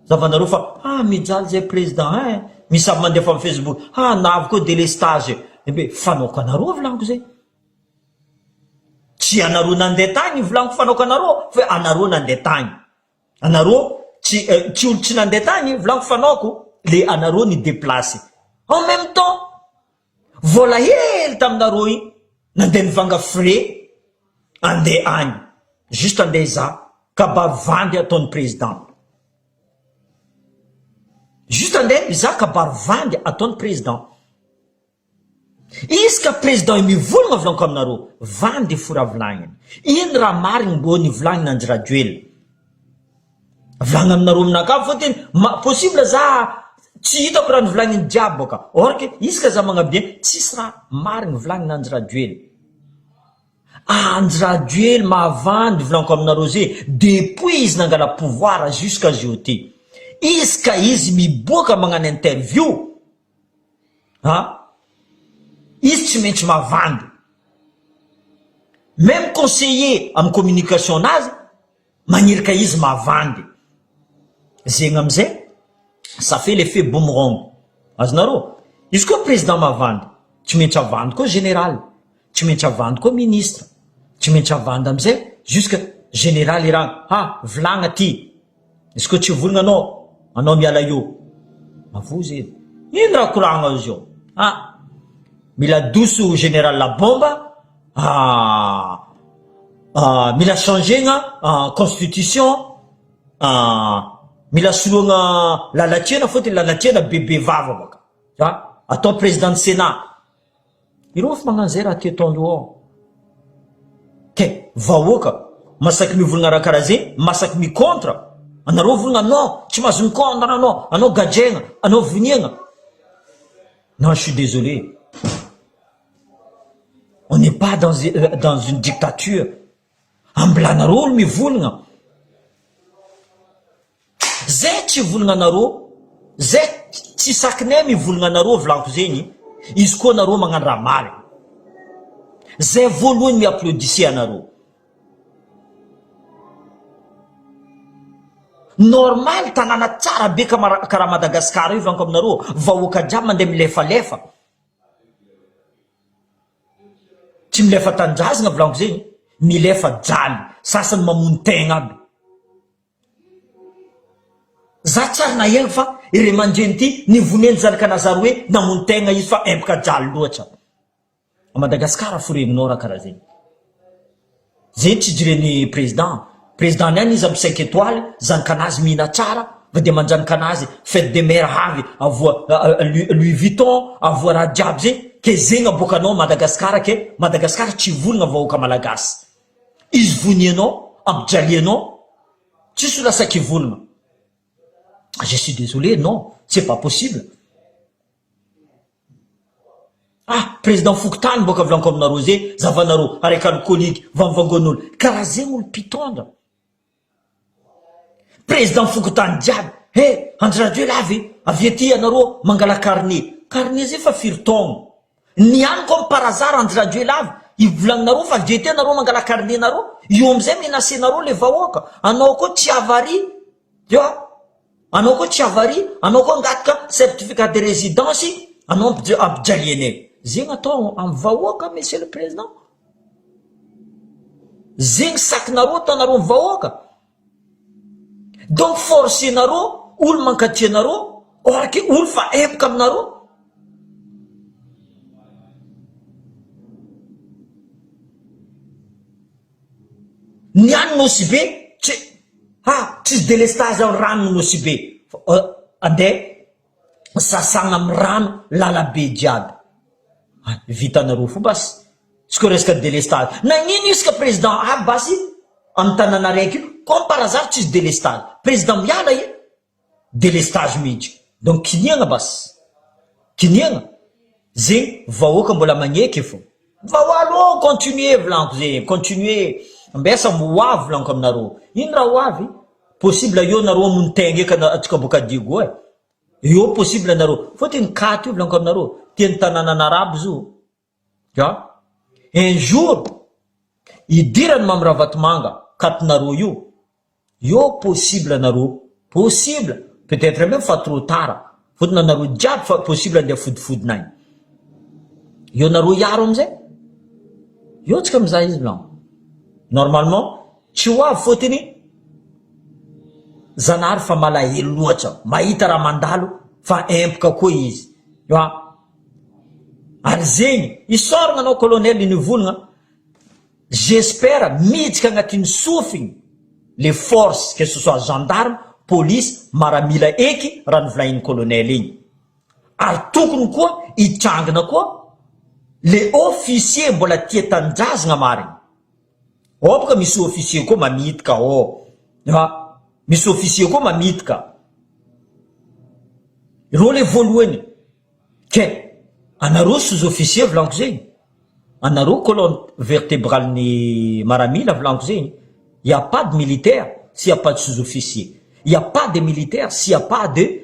zavanareo fa mijaly zay président misy aby mandefa amin'ny Facebook navy koa délestage ebe fanaoko anareo volaniko zay tsy anareo nandeha tagny volaniko fanaoko anareo fa anareo nandeha tagny anareo tsy olo tsy nandeha tagny volaniko fanaoko le anareo ni déplacé en même temps vola hely taminareo igny nandeha nivanga frais andeha agny juste andeha za kabaro vandy ataony président juste andeha iza kabaro vandy ataony président izy ka président io mivolagna volaniko aminareo vandy fora volagniny iny raha marigny mbo nivolagnina andry radio ely volagna aminareo aminakavo fotiny possible za tsy hitako raha nivolagniny jiaby boka or ke izy ka za magnabien tsisy raha marigny volagnina andry radio ely andry radio ely mahavandy volaniko aminareo zay depuis izy nangala pouvoir jusqu'à jeudi izy ka izy miboaka magnano interview izy tsy maintsy mahavandy même conseiller amin'ny communication nazy magnirika izy mahavandy zegny amizay ça fait l'effet boomerang azonareo izy koa président mahavandy tsy maintsy avandy koa général tsy maintsy avandy koa ministre tsy maintsy avandy amizay jusque général iragna volagna ty izy koa tsy volagna anao miala io mavozy edy ino raha koragna izy io mila doso général la bomba mila changegna constitution mila soloagna lalatiana fotony lalatiana bebe vava baka atao président de sénat ireo fa magnano zay raha ty ataondreo ke vahoaka masaky mivolagna raha karaha zay masaky micontre anareo volagna anao tsy mahazo micontre anao gadjegna anao voniagna non je suis désolé on n'est pas dans une dictature ambilanareo olo mivolagna zay tsy volagna anareo zay tsy sakinay mivolagna anareo volaniko zegny izy koa anareo magnano raha mary zay voalohany miapplaudisse anareo normal tanàna tsara be karaha Madagascar io volaniko aminareo vahoaka jiaby mandeha milefalefa tsy milefa tanjazagna volaniko zegny milefa jaly sasany mamony tegna aby za tsara nahaigny fa ire mandreny ty nivoneny zanaka anazary hoe namony tegna izy fa empaka jaly loatra a Madagascar foregninao raha karaha zegny zay tsy jireny président niany izy amy 5 étoiles zanaka anazy mihina tsara va de manjanaka anazy fête de mère avy avoa Louis Vuitton avoa raha jiaby zay ke zegny aboakanao Madagascar ke Madagascar tsy volagna vahoaka malagasy izy vonianao ampijalianao tsisy ho lasaky volagna je suis désolé non c'est pas possible président Fokotany boka volaniko aminareo zay zavanareo araiky alcoolique vamvangon'olo karaha zegny olo mpitondra président Fokotany jiaby andry radio lavy avy aty anareo mangala carnet zay fa firy taogno niany comme par hasard andry radio lavy ivolagninareo fa avy aty anareo mangala carnet nareo io amizay menacenareo le vahoaka anao koa tsy avary anao koa tsy avary anao koa angataka certificat de résidence anao ampijalianay zegny atao amy vahoaka monsieur le président zegny sakinareo ataonareo vahoaka donc forcenareo olo mankatianareo oraky olo fa empaka aminareo. Niany nosy be tsisy délestage amin'ny rano nosy be andeha sasagna amin'ny rano lalabe jiaby. Vitanareo fo basy tsy ko resaka délestage nagnino isaka président aby basy amin'ny tanàna raiky io comme par hasard tsisy délestage président miala i délestage mihitsy. Donc kiniagna basy kiniagna zegny vahoaka mbola magneky fo vahoalo continuer volanko zegny continuer mbesa moavy volanko aminareo. Ino raha hoavy possible io nareo montegna eka atsika boka digo io possible nareo fotiny katy io volanko aminareo tiany tanàna anarabo zo un jour idirany mamira vatomanga katinareo io possible nareo possible peut-être même fa trop tard fotiny anareo jiaby fa possible andeha fodifodinay io nareo iaro amizay io tsika mizaha izy volanko normalement tsy hoavy fotiny zanahary fa malahelo loatra mahita raha mandalo fa empaka koa izy ary zegny isoragna anao colonel nivolagna j'espère miditsika agnatin'ny sofigny les forces que ce soit gendarme police maramila eky raha nivolagnin'ny colonel igny ary tokony koa hitrangana koa les officiers mbola tia tanjazagna marigny baka misy officier koa mamitika misy officier koa mamitika ireo le voalohany ke anareo sous-officier volanko zegny anareo colonne vertébrale ny maramila volanko zegny il y a pas de militaire s'il y a pas de sous-officier, il y a pas de militaire s'il y a pas de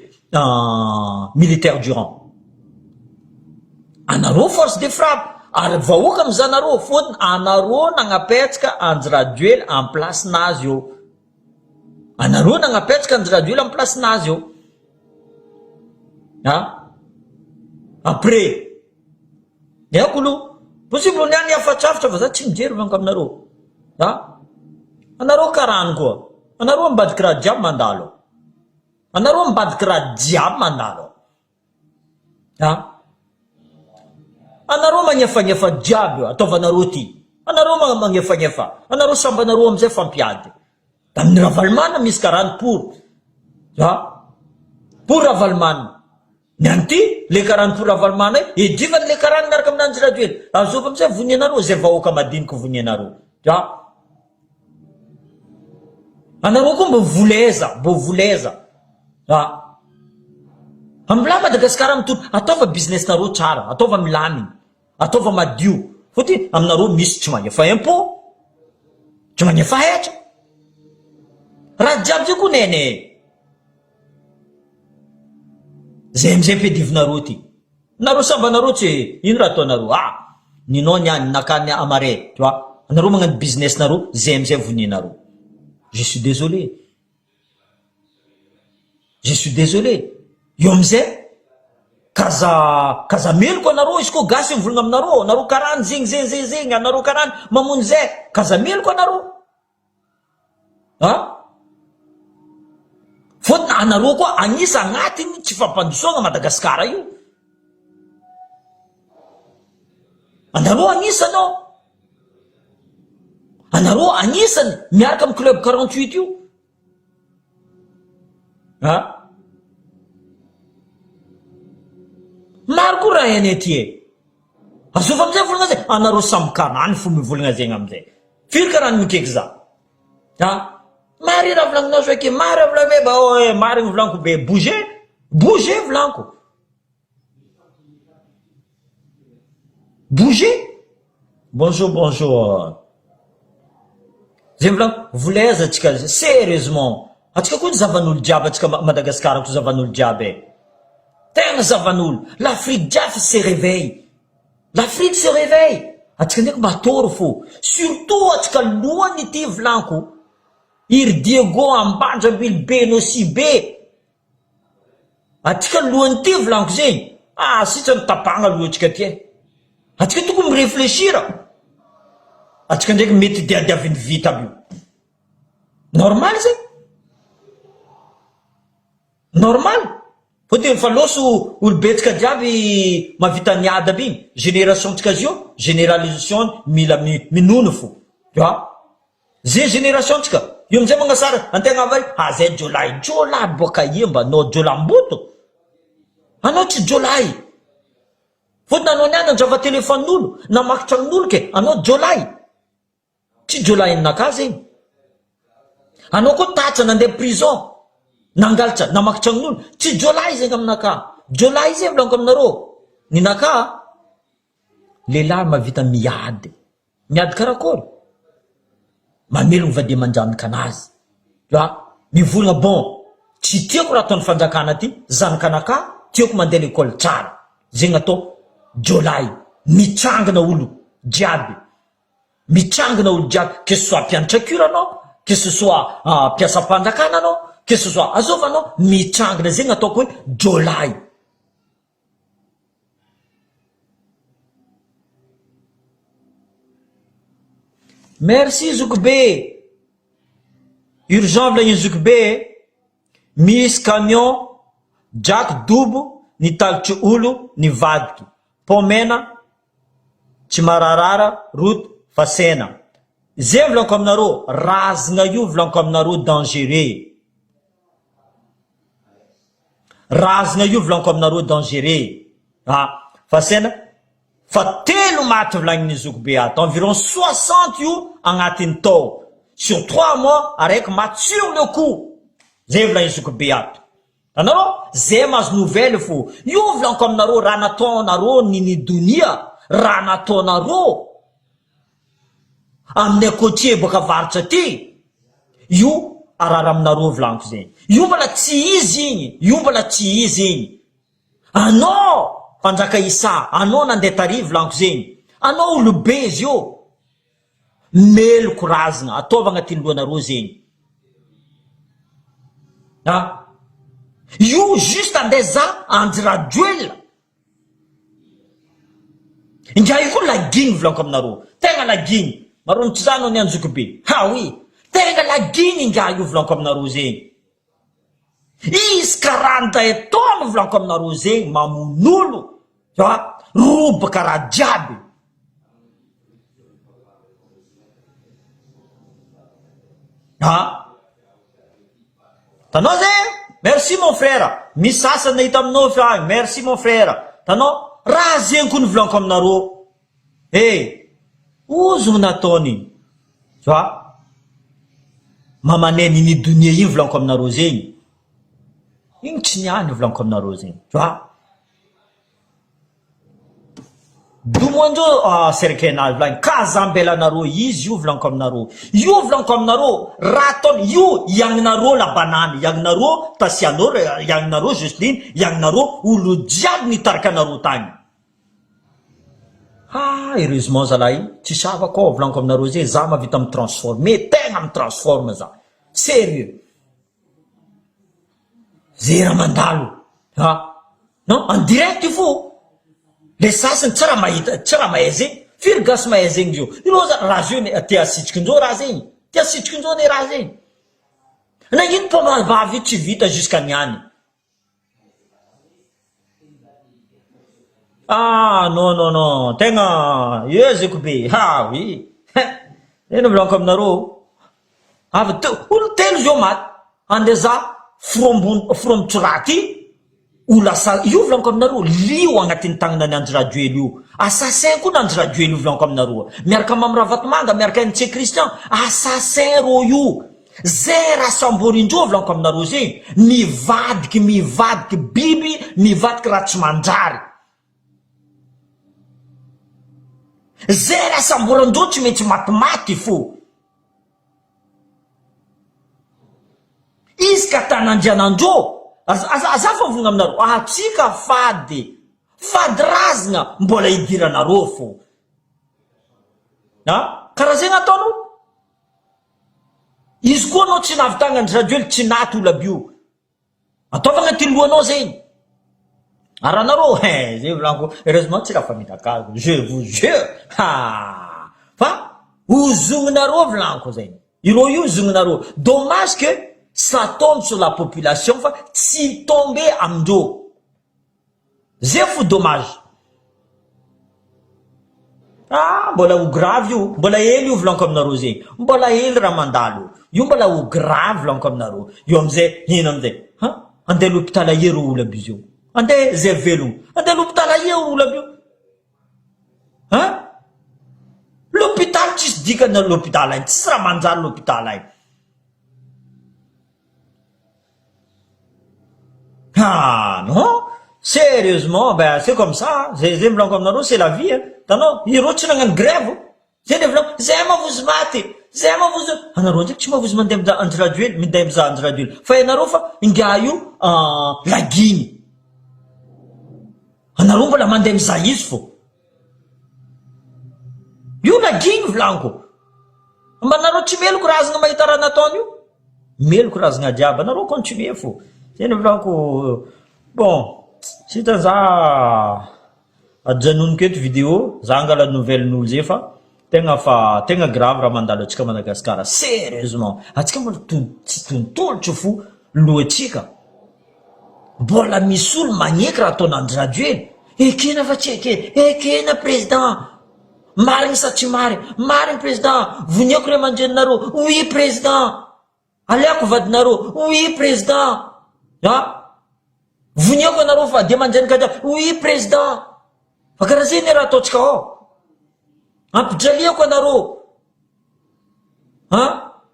militaire du rang. Anareo force de frappe ary vahoaka amizanareo fotony anareo nagnapetsaka anjiraduel en place nazy io anareo nagnapetsaka anjiraduel en place nazy io après niako aloha possible niany afatrafitra fa za tsy mijery vanko aminareo anareo karany koa anareo mbadiky raha jiaby mandalo anareo mbadiky raha jiaby mandalo anareo magnefanefa jiaby ataovanareo ty anareo magnefanefa anareo samby anareo amizay fampiady da amin'ny ravalimana misy karany pour ravalimana niany ty le karany pour ravalimana edivany le karany miaraka aminanjy radoely azova amizay vony anareo zay vahoaka madiniky vony anareo anareo koa mbo voleza amila Madagasikara mitoto ataova business nareo tsara ataova milaminy ataova madio fotiny aminareo misy tsy magnefa impôt tsy magnefa hetra raha jiaby zay koa nene zay amizay pedivinareo ty nareo samby anareo tsy ino raha ataonareo ninao niany nakany amare tu vois anareo magnano business nareo zay amizay voninareo. Je suis désolé io amizay kaza meloko anareo izy koa gasy mivolagna aminareo anareo karany zegny anareo karany mamony zay kaza meloko anareo fotony anareo koa anisa agnatiny tsy fampandosoagna Madagasikara io anareo anisany miaraka amin'ny club 48 io maro koa raha eny ety azova amizay volagna zay anareo samby karany fo mivolagna zegny amizay firy karany mikeky za mary raha volagninao soake mary volagna mary ny volaniko be bouger volaniko bouger bonjour zay volaniko voleza atsika sérieusement atsika koa ny zavan'olo jiaby atsika Madagasikara ko zavan'olo jiaby tena zavan'olo l'Afrique jiaby se réveille atsika ndraiky matory fo surtout atsika lohany ity volaniko iry Diego Ambandrambily be nosi be atsika lohany ity volaniko zegny sitra nitapagna lohatsika ty atsika tokony miréfléchira atsika ndraiky mety diadiaviny vita aby io normal zay normal fôteny fa loso olobetsika jiaby mavita niady aby igny génération tsika azy io généralisation mila minono fo zay génération tsika io amizay magnasara antegna avy zay jolay boka iemba anao jolamboto anao tsy jolay fôtony anao niany andrava téléphone-n'olo na makitragn'olo ke anao jolay tsy jolay ninaka zegny anao koa tatsa nandeha prison nangalatra namakitragn'olo tsy jolay zegny aminaka jolay zay volaniko aminareo ninaka lehilahy mavita miady karakory mamelogno vady aman-janaka anazy mivolagna bon tsy tiako raha ataon'ny fanjakana ty zanakanaka tiako mandeha l'école tsara zegny atao jolay mitrangana olo jiaby que ce soit mpianatra cure anao que ce soit mpiasam-panjakana anao que ce soit azova anao mitrangana zegny ataoko hoe jolay merci Zoukbe urgent vla Zoukbe misy camion jack dobo nitalotry olo nivadiky pomena tsy mararara route fasena zay volaniko aminareo razagna io volaniko aminareo dangereux razagna io volaniko aminareo dangereux fasena fa telo maty volagniny Zoukbe ato environ 60 io agnatin'ny tao sur 3 mois araiky maty sur le coup zay volagniny Zoukbe ato anareo zay mahazo nouvelle fo io volaniko aminareo raha nataonareo nini donia raha nataonareo amin'ny akotie boka varitra ty io arara aminareo volaniko zegny io mbola tsy izy igny io mbola tsy izy igny anao fanjaka isa anao nandeha tary volaniko zegny anao olobe izy io meloko razagna ataova agnatin'ny lohanareo zegny io juste andeha za anjirajoela indra io koa lagigny volaniko aminareo tegna lagigny marony tsy zany ny Zoukbe oui tegna lagigny indra io volaniko aminareo zegny izy karanta etono volaniko aminareo zegny mamonolo robaka raha jiaby tanao zay merci mon frère misy sasany nahita aminao fa merci mon frère tanao raha zegny koa ny volaniko aminareo ozogno nataony mamaneny ny donia iny volaniko aminareo zegny igny tsy niany volaniko aminareo zegny domoandreo serikena volagny kazambelanareo izy io volaniko aminareo io volaniko aminareo raha ataony io iagninareo la banane iagninareo tasianao iagninareo Justine iagninareo olo jiaby nitarika anareo tagny heureusement zalahy tsy savako volaniko aminareo zay za mavita amy transforme tegna amy transforme za sérieux zay raha mandalo non en direct io fo le sasany tsy raha mahay zegny firy gasy mahay zegny io io raha zio tia asitrikinjao raha zegny tia asitrikinjao ne raha zegny na ino po mavavy tsy vita jusqu'à niany non tegna Zoukbe oui ino volaniko aminareo avy olo telo zio maty andeha za frombotsiraty olasa io volaniko aminareo lio agnatin'ny tagnana ny Andirajoely io assassin koa n'Andirajoely io volaniko aminareo miaraka mamy Ravatomanga miaraka ny Tse Christian assassin ro io zay raha samborindreo volaniko aminareo zegny mivadiky biby mivadiky raha tsy manjary zay raha samborandreo tsy maintsy matimaty fo izy ka tanandrianandreo aza fa vogna aminareo atsika fady razagna mbola idiranareo fo karaha zegny ataonao izy koa anao tsy navitagna Andirajoely tsy naty olo aby io ataova agnatin'ny lohanao zegny aranareo zay volaniko heureusement tsy raha famitaka je vous jure fa ozognonareo volaniko zegny iro io ozognonareo dommage que ça tombe sur la population fa tsy tombe amindreo. Zay fo dommage. Mbola ho grave io, mbola hely io volaniko aminareo zegny, mbola hely raha mandalo io, mbola ho grave volaniko aminareo. Io amizay ino amizay andeha l'hôpital aie ro olo aby izy io, andeha zay velogno, andeha l'hôpital aie olo aby io. L'hôpital tsisy dikany l'hôpital any, tsisy raha manjary l'hôpital any. Non, sérieusement, c'est comme ça. Zay milanko aminareo, c'est la vie. Tanao, ireo tsy nagnano grève. Zay le volanko, zay mavozo maty, zay mavozo. Anareo ndraiky tsy mavozo mandeha mizaha Andry Rajoely, minday mizaha Andry Rajoely. Fa ianareo fa inga io laginy. Anareo mbola mandeha mizaha izy fo. Io laginy volanko. Mba anareo tsy meloko razagna mahita raha nataony io. Meloko razagna jiaby, anareo continuer fo. Zay le volanko. Bon, sita za ajanoniko eto vidéo, za angala nouvellen'olo zay fa tegna grave raha mandalo atsika Madagasikara. Sérieusement, atsika mbola tsy tontolotro fo lohatsika. Mbola misy olo magneky raha ataon'ny Andry Rajoely. Ekena fa tsy ekena, ekena président. Marigny sa tsy marigny président. Voniako ray aman-dreninareo, oui président. Aleako vadinareo, oui président. Voniako anareo fa dia manjany kajab, oui président. Fa karaha zay ny raha ataotsika ao. Ampijaliako anareo.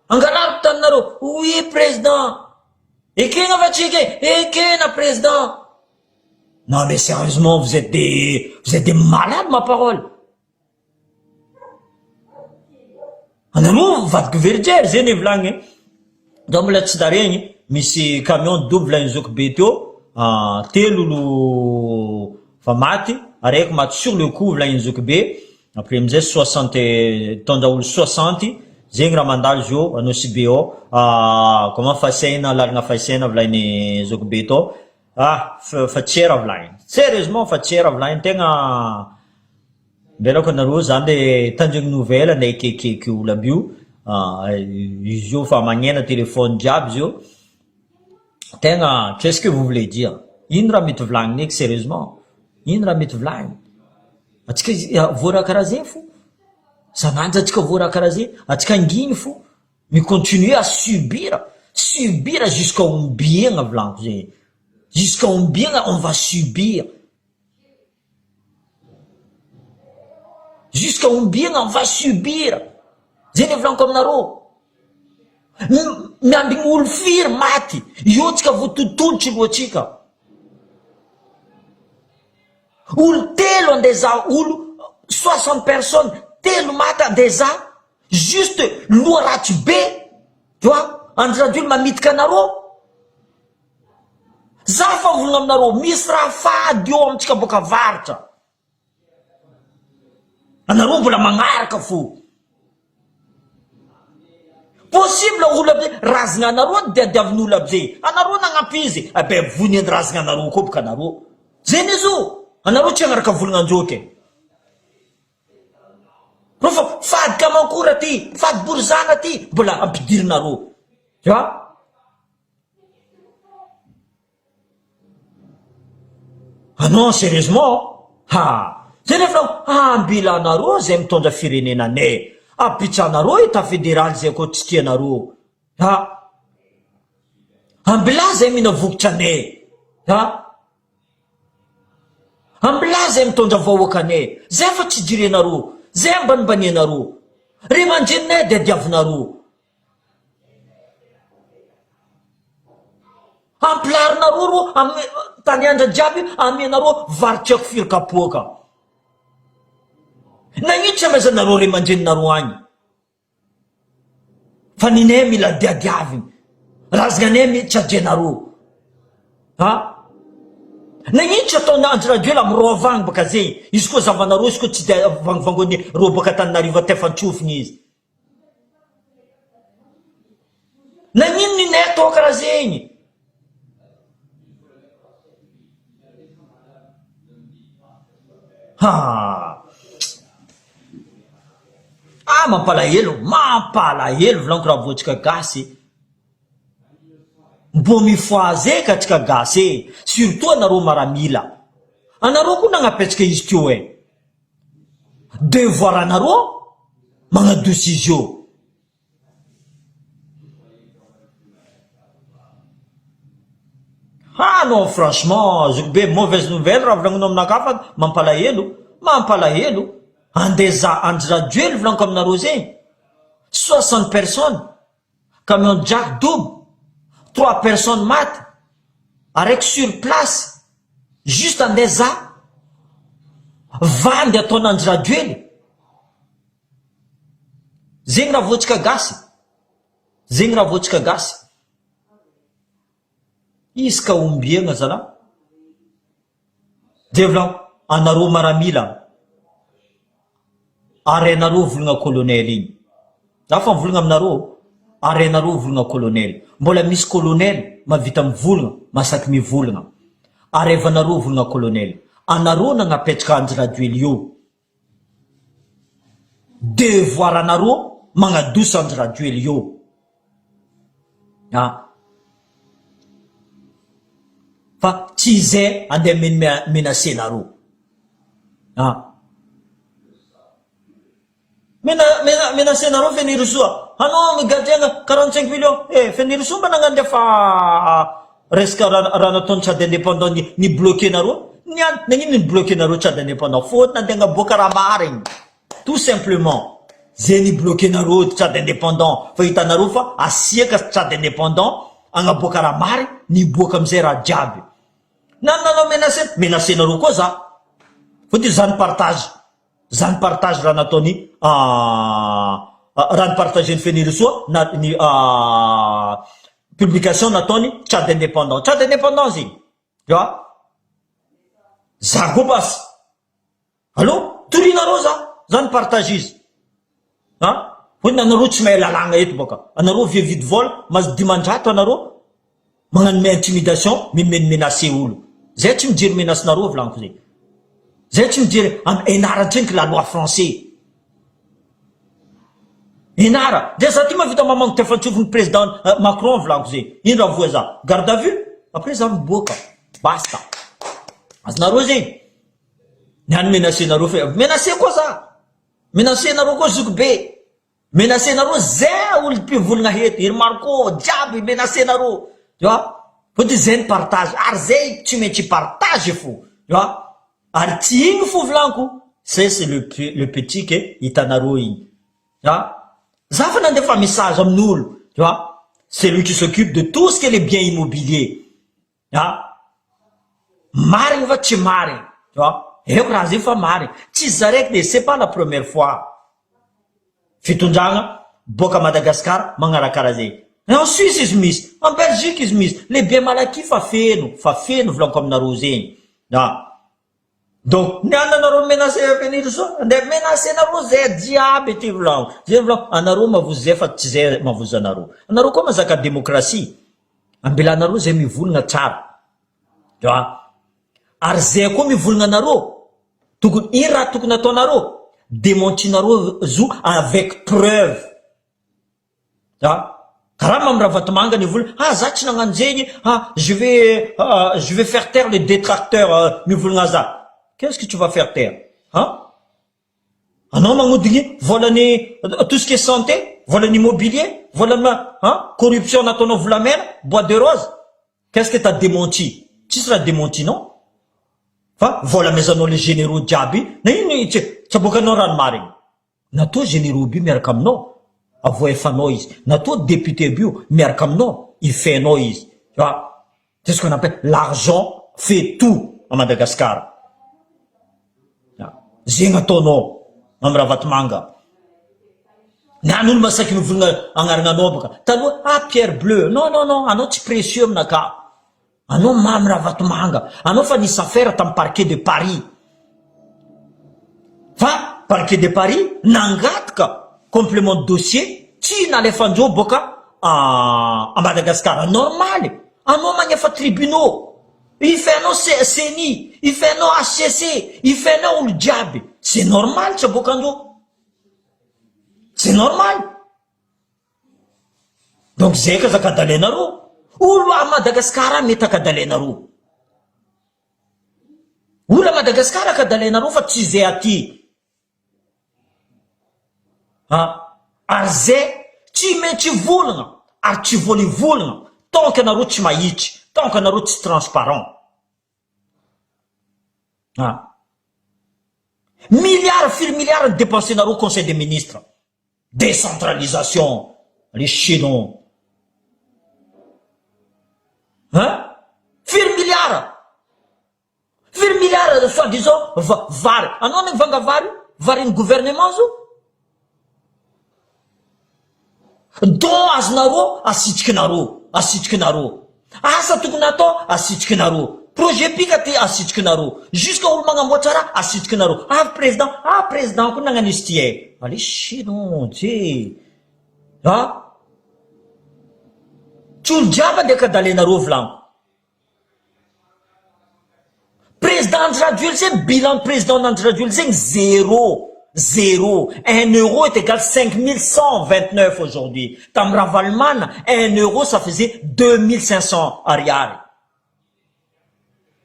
Angalariko taninareo, oui président. Ekena fa tsy ekena président. Non mais sérieusement, vous êtes des malades ma parole. Anareo vadiko verdière zay ny volagny. Da mbola tsy daregny misy camion double inzoky be teo, telo olo fa maty, araiky maty sur le coup volagny inzoky be. Après amizay 60 tondra olo 60 zegny raha mandalo izy io anao CBO. Comment fasaina lalagna fasaina volagny inzoky be teo. Fa tchera volagny. Sérieusement fa tchera volagny tegna mbelako anareo zany le tanjogny nouvelle andeha kekeky olo aby io. Izy io fa magnena téléphone jiaby izy io. Tegna, qu'est-ce que vous voulez dire? Ino raha mety volagny neky sérieusement? Ino raha mety volagny? Atsika voaraha karaha zay fo. Sanandra atsika voaraha karaha zay, atsika anginy fo. Mais continuer à subir jusqu'à ombiagna volaniko zay. Jusqu'à ombiagna on va subir. Jusqu'à ombiagna on va subir. Zay ny volaniko aminareo. Miambigny olo firy maty, io tsika voatontolotry lohatsika. Olo telo andeha olo 60 personnes, telo maty andeha juste loha ratsy be. Tu vois, Andry Rajoely mamitika anareo. Za fa volagna aminareo, misy raha fady eo amitsika boka varitra. Anareo mbola magnaraka fo. Possible olo aby razagna anareo diadiavin'olo aby zay. Anareo nagnampy izy. Vony ny razagna anareo koa boka anareo. Zay ny zo. Anareo tsy agnaraka volagna anjoky. Rofa fady kamankora ty, fady borizana ty, mbola ampidirinareo. Tu vois? Non, sérieusement. Zay nefa ambila anareo zay mitondra firenenanay. Apitsanareo eta fédéral zay koa tsy tianareo. Ambila zay mihina vokitra anay. Ambila zay mitondra vahoaka anay. Zay fa tsy jirenareo. Zay ambanimbanianareo. Ry mandreninay dia diavinareo. Ampilarinareo ro tany andra jiaby amenareo varitrako firikapoaka. Nagnitsy amezanareo ry mandreninareo agny. Fa ninay mila diadiaviny. Razanay tsy adrenareo. Nagnitsy ataona Andry Rajoely amiro avagny baka zay. Izy koa zavanareo, izy koa tsy dia vangivangony ro baka Antananarivo tefantsofiny izy. Nagnino ninay atao karaha zegny? Mampalahelo volaniko raha voatsika gasy. mbo mifoazeka atsika gasy surtout anareo maramila anareo koa nagnapetraka izy teo devoir anareo magnadosi izy io. Ah non, franchement, Zoukbe, mauvaise nouvelle, ravlangonom nakafa, mampalahelo, andeza andraduel vlan comme narosé. 60 personnes, camion jack double, 3 personnes mat, avec sur place, juste andeza, vandy atona andraduel. Zengra votsika gasy. Izy ka ombiagna zala devla anareo maramila ary anareo volagna colonel igny afa mivolagna aminareo ary anareo volagna colonel mbola misy colonel mavita mivolagna masaky mivolagna ary efa anareo volagna colonel anareo nagnapetraka anjiraduely io devoir anareo magnadosa anjiraduely io fa tsy zay andeha menacé nareo menacé nareo fenirisoa anao migadiagna 45 millions fenirisoa mba nagnandefa resaka raha nataony Tchad indépendant ni bloqué nareo nagnino ni bloqué nareo Tchad indépendant faute nandeha boka raha marigny tout simplement zay ni bloqué nareo Tchad indépendant fa hitanareo fa asiaka Tchad indépendant agnaboaka raha mary ni boaka amizay raha jiaby nanao menacé nareo koa za fotiny zany partage raha nataony raha nipartageny fenirisoa ni publication nataony Tchad indépendant zegny za koa basy allo torinareo za nipartage izy fotiny anareo tsy mahay lalagna eto boka anareo viavidy vola mazy dimandrato anareo magnano me intimidation menacé olo zay tsy mijery menace nareo volaniko zay tsy mijery enarantrenika la loi français enara de za ty mavita mamango tefantsofiny président Macron volaniko zay ino raha voa za garde à vue après za miboaka basta azonareo zegny niany menacé nareo fa menacé koa za menacé nareo koa zoky be menacé nareo zay olo mpivolagna heto iry maro koa jiaby menacé nareo tu vois fotiny zay ny partage ary zay tsy maintsy partage fo tu vois ary tsy igny fo volaniko c'est le petit que hitanareo igny tu vois za fa nandefa message amin'olo tu vois c'est lui qui s'occupe de tout ce que les biens immobiliers marigny va tsy marigny tu vois eko raha zay fa marigny tsy zaraiky de c'est pas la première fois fitondragna boka Madagascar magnarakara zay en Suisse izy misy en Belgique izy misy le bien malaky fa feno volaniko aminareo zegny donc niananareo menacé fenirisoa andeha menacé nareo zay jiaby ty volaniko zay volaniko anareo mavozo zay fa tsy zay mavozo anareo koa mazaka démocratie ambelanareo zay mivolagna tsara tu vois ary zay koa mivolagna anareo tokony iny raha tokony ataonareo démontinareo zo avec preuve karaha mamraha vatomanga ny volagna za tsy nagnano zegny je vais faire taire les détracteurs mivolagna za qu'est-ce que tu vas faire taire anao magnodigny volany tout ce qui est santé volany immobilier volany corruption nataonao volamena bois de rose qu'est-ce que t'as démenti tsisy raha démenti non fa vola mezanao les généraux jiaby na ino tsy aboakanao rano marigny natao généraux bio miaraka aminao avoefanao izy natao député bio miaraka aminao ifenao izy tu vois c'est ce qu'on appelle l'argent fait tout à Madagascar zegny ataonao amy raha vatomanga nany olo masaky mivolagna agnaragnanao boka taloha pierre bleu non anao tsy précieux aminaka anao mamy raha vatomanga anao fa nisy affaire tamy parquet de Paris fa parquet de Paris nangataka complément de dossier tsy nalefandreo boka à Madagascar normal anao magnefa tribunaux ifenao CNI ifenao HCC ifenao olo jiaby c'est normal tsy abokandreo c'est normal donc zay ka zaka dalenareo olo a Madagasikara mety akadalenareo. Olo a Madagasikara akadalenareo fa tsy zay aty. Ary zay tsy maintsy volagna, ary tsy voalivolagna, tant que anareo tsy mahitsy, tant que anareo tsy transparent. Milliards, firy milliards de dépensenareo conseil des ministres. Décentralisation, les chénons. Firy milliards, soi-disant, vary. Anao ny vanga varin'ny gouvernement zo. Don azonareo, asitrikinareo. Asa tokony atao, asitrikinareo. Projet pika ty asitrikinareo. Jusqu'à olo magnamboatra raha, asitrikinareo. Président koa nagnano izy ty. Allez, chinon, ty. Tsy olo jiaby andeha kadalenareo volagno. Président Andry Rajoelina zay, bilan président Andry Rajoelina zay, zéro. 1 euro est égal 5129 aujourd'hui. Tam Ravalman, 1 euro ça faisait 2500 ariary.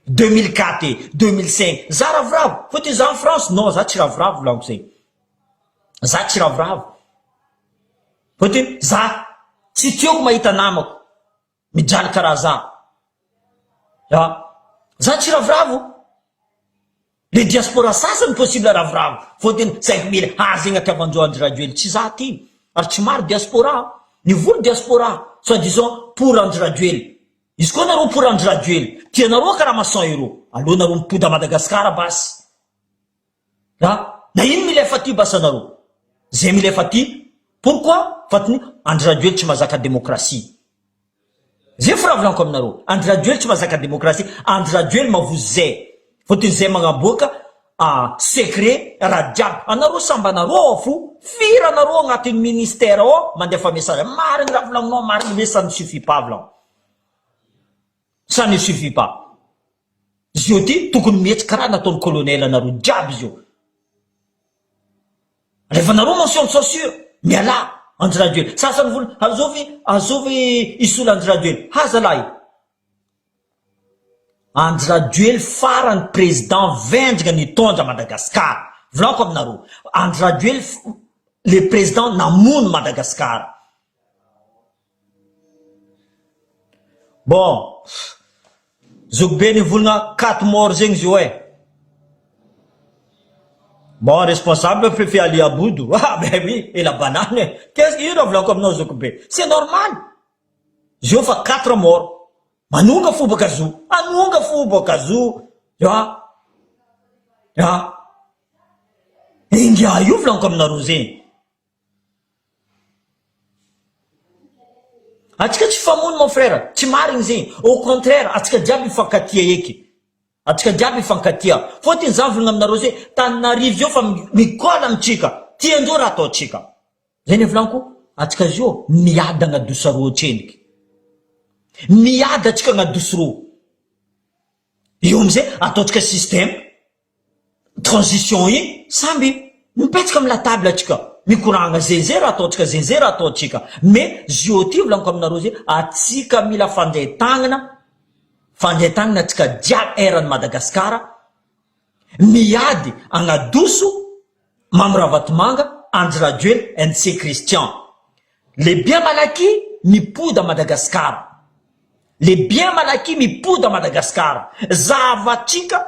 2004 et 2005. Zaravrave. Faut-il en France? Non, ça tire vrave, là, ça tire vrave. Faut-il, ça, si tu as maïta namok, mais djal karaza. Ça tire vrave. Les diaspora, ça c'est impossible à ravrave. Faut-il 5000, zinga kavanjo Andry Rajoelina. Tsy za ty. Ary tsy maro diaspora. Ny volo diaspora. Soi-disant, pour Andry Rajoelina. Izy koa nareo pour Andry Rajoelina. Tianareo karaha 100 euro. Allo nareo mipody à Madagascar basy. Na ino milefa ty basa nareo? Zay milefa ty. Pourquoi? Fatiny Andry Rajoelina tsy mazaka démocratie. Zay firavolako aminareo. Andry Rajoelina tsy mazaka démocratie. Andry Rajoelina mavozay. Faut-il zay magnaboaka secret raha jiaby. Anareo sambanareo fo. Fira nareo agnatin'ny ministère ao mandefa message. Marigny raha volagninao, marigny mais ça ne suffit pas volagno. Ça ne suffit pas. Izy io ty tokony mihetsy karaha nataon'ny colonel anareo jiaby izy io. Rehefa nareo mention de censure, miala Andry Rajoelina. Sasany vola azovy isola Andry Rajoelina. Hazalahy. Andry Rajoelina farany président vendrika nitondra Madagascar. Volako aminareo. Andry Rajoelina le président namono Madagascar. Bon, zokobe ny volagna 4 morts zegny izy io Bon, responsable préfet Ali Aboudou. Ben oui, et la banane. Qu'est-ce qu'il y a volako aminao zokobe? C'est normal. Izy io fa 4 morts. Manonga fo baka zo. Anonga fo baka zo. Ingia io volagno aminareo zegny. Atsika tsy famono mon frère, tsy marigny zegny. Au contraire, atsika jiaby mifankatia eky. Atsika jiaby mifankatia. Fôtiny za volagna aminareo zegny, Tananarivo zio fa mikola amitsika. Tiandreo raha ataotsika. Zay ny volaniko, atsika zio miady agnadoso areo treniky. Miady atsika agnadoso reo. Io amizay ataotsika système transition iny samby mipetsaka amy la table atsika. Mikoragna zay raha ataotsika, zay raha ataotsika. Mais zio ty volaniko aminareo zay, atsika mila fanjaitagnana atsika jiaby eran'ny Madagasikara. Miady agnadoso Mamirahavatomanga, Andry Rajoelina, NC Christian. Les biens malaky mipody à Madagascar. Les biens malaky mipody à Madagascar. Zavatsika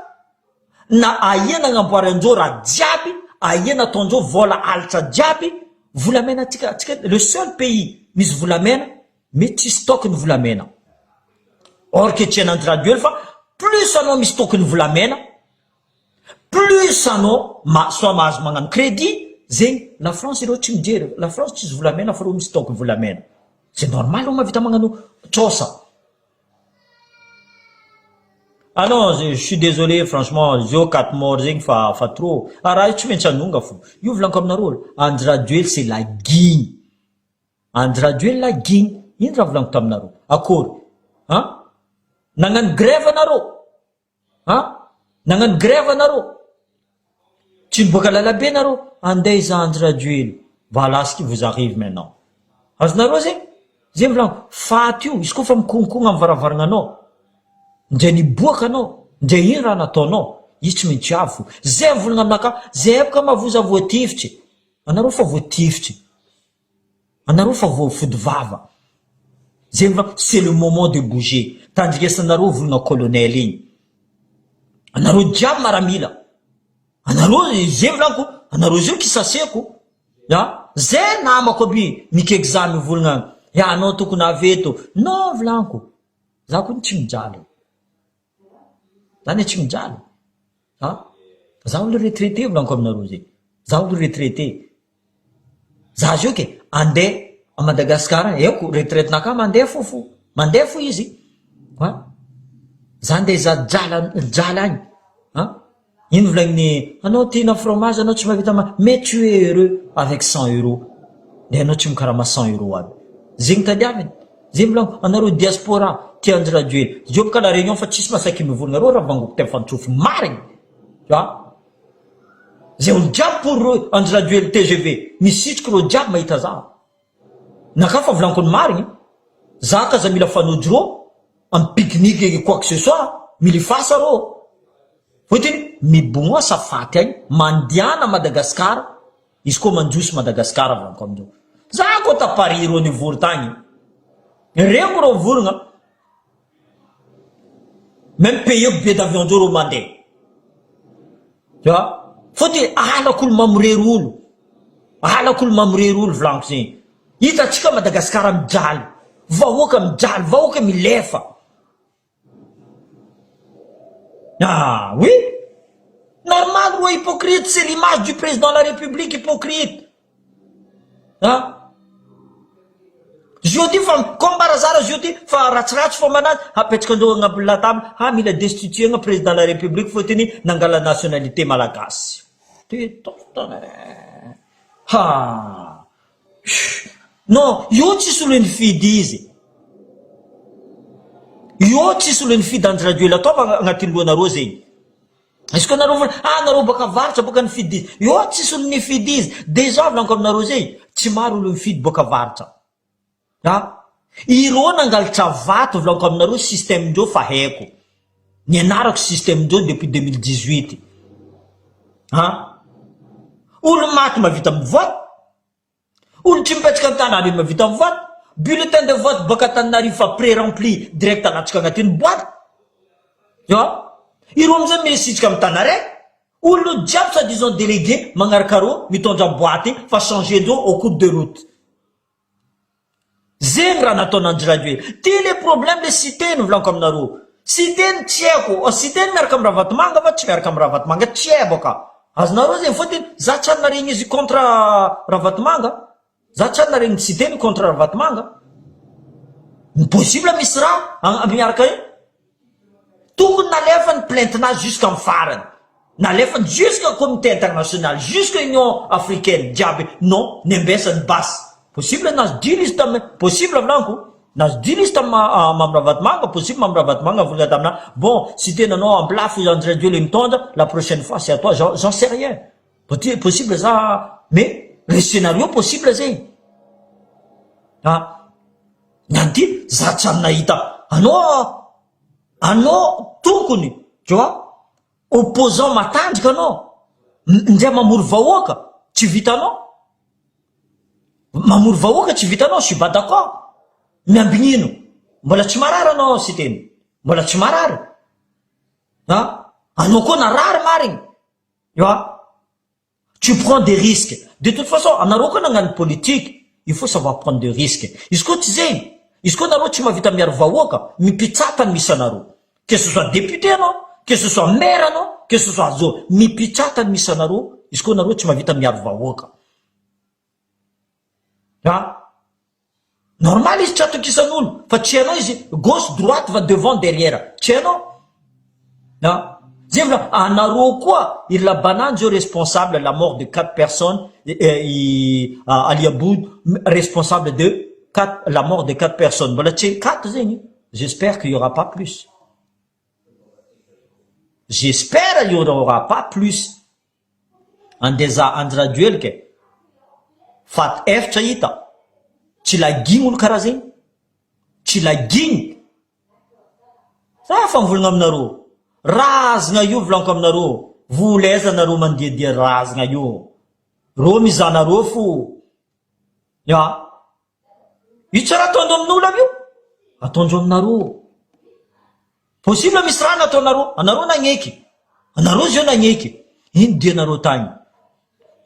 na ahena agnamboarandreo raha jiaby, ahena ataondreo vola alitra jiaby, volamena atsika le seul pays misy volamena mais tsy stockny volamena. Or que tiana Andry Rajoelina fa plus anao misy stockny volamena, plus anao soit mahazo magnano crédit, zegny la France ireo tsy mijery. La France tsisy volamena fa reo misy stockny volamena. C'est normal reo mavita magnano tsosa. Ah non, je suis désolé, franchement, zio 4 morts zegny fa trop. Raha io tsy maintsy anonga fo. Io volaniko aminareo, Andry Rajoelina c'est la guigne. Andry Rajoelina la guigne. Ino raha volaniko taminareo? Akory? Nagnano grève anareo? Nagnano grève anareo? Tsy niboaka lalabe anareo? Andeha iza Andry Rajoelina. Voilà ce qui vous arrive maintenant. Azonareo zegny? zay mivolagno faty io izy koa fa mikonkogna amin'ny varavaragna anao ndray niboaka anao ndray iny raha nataonao izy tsy maintsy avy fo zay mivolagna aminaka zay epoka mavoza voatifitry anareo fa voatifitry anareo fa voafody vava zay mivolagno c'est le moment de bouger tandrikesanareo volagna colonel igny anareo jiaby maramila anareo zay mivolagno anareo zio kisaseko zay namako aby mikexame volagna anao tokony aveto non volaniko za koa tsy mijaly zany tsy mijaly za olo retraité volaniko aminareo zay za olo retraité za zio ke andeha a Madagasikara eko retraitenaka mandeha fo izy za andeha za jala agny ino volagniny anao tina fromage anao tsy mavita mais tu es heureux avec 100 euros de anao tsy mikarama 100 euros aby zegny tadiaviny zay mivolagno anareo diaspora tia Andry Rajoely zio boka la réunion fa tsisy masaky mivolagna reo raha vangoko te fantrofo marigny zay olo jiaby pour Andry Rajoely TGV misitriky reo jiaby mahita za naka fa volagniko ny marigny za kaza mila fanojy reo amin'ny pique-nique quoi que ce soit mila ifasa reo fotiny mibomoa safaty agny mandiana Madagasikara izy koa manjosy Madagasikara volaniko amindreo za koa tapari reo nivory tagny reko reo vorogna même payeko billet d'avion ndreo reo mandeha fotiny alak'olo mamorery olo volaniko zegny hitatsika Madagasikara mijaly vahoaka milefa oui normal roi hypocrite c'est l'image du président de la République hypocrite jeudi fa kombarazara jeudi fa ratsiratsy fo manazy apetraka andreo agnabony latable mila destituena président de la République fotiny nangala nationalité malagasy non io tsisy olo nifidy izy io tsisy olo nifidy Andry Rajoely ataova agnatin'ny lohanareo zegny izy koa nareo nareo baka varitra baka nifidy izy io tsisy olo nifidy izy déjà volaniko aminareo zegny tsy maro olo nifidy baka varitra ireo nangalitra vato volaniko aminareo système ndreo fa haiko ny anarako système ndreo depuis 2018 olo maty mavita mivote olo tsy mipetraka an-tanàna be mavita mivote bulletin de vote baka Antananarivo fa pré-rempli direct anatrika agnatin'ny boîte ireo amizay milesitrika amin'ny tana raiky olo jiaby sa disons délégué magnaraka reo mitondra boîte fa changer ndreo au cours de route zegny raha nataon'Andry Rajoely ty le problème le citeny volaniko aminareo citeny tsy haiko citeny miaraka amin'ny ravatomanga fa tsy miaraka amin'ny ravatomanga tsy hay boka azonareo zegny fotiny za tsy any naregny izy contre ravatomanga za tsy any naregny citeny contre ravatomanga impossible misy raha miaraka iny tokony nalefa ny plainte-nazy jusqu'à amin'ny farany nalefany jusqu'à comité international jusqu'à union africaine jiaby non nembesany basy possible nazy dilo izy tamy possible volaniko nazy dilo izy tamy mamravatomanga possible mamravatomanga volagna tamina bon si tenanao amplafo Andry Rajoely mitondra la prochaine fois c'est à toi j'en sais rien possible za mais le scénario possible zegny nyanty za tsy any nahita anao tokony tu vois opposant matanjaka anao ndray mamory vahoaka tsy vitanao mamory vahoaka tsy vitanao je suis pas d'accord miambinino mbola tsy marary anao sy teny mbola tsy marary anao koa narary marigny tu prends des risques de toute façon anareo koa nagnano politique il faut savoir prendre des risques izy koa tsy zegny izy koa nareo tsy mavita miaro vahoaka mipitsatany misy anareo que ce soit député anao que ce soit maire anao que ce soit zo mipitsatany misy anareo izy koa nareo tsy mavita miaro vahoaka normal izy tsy atokisan'olo fa tsy hainao izy gauche droite va devant derrière tsy hainao zay vola anareo koa ila bananjy eo responsable la mort de 4 personnes à Liaboud responsable de la mort de 4 personnes mbola tsy 4 zegny j'espère qu'il y aura pas plus j'espère il y aura pas plus andeza Andry Rajoely ke fat eftra hita tsy lagigny olo karaha zegny tsy laginy. Za fa mivolagna aminareo. Razagna io volaniko aminareo. Volaiza nareo mandehadeha razagna io. Ro mizanareo fo. Ya. Io tsara ataondro amin'olo io. Ataondro aminareo. Possible misy raha nataonareo. Anareo nagneky. Anareo zio nagneky. Ino dia nareo tany?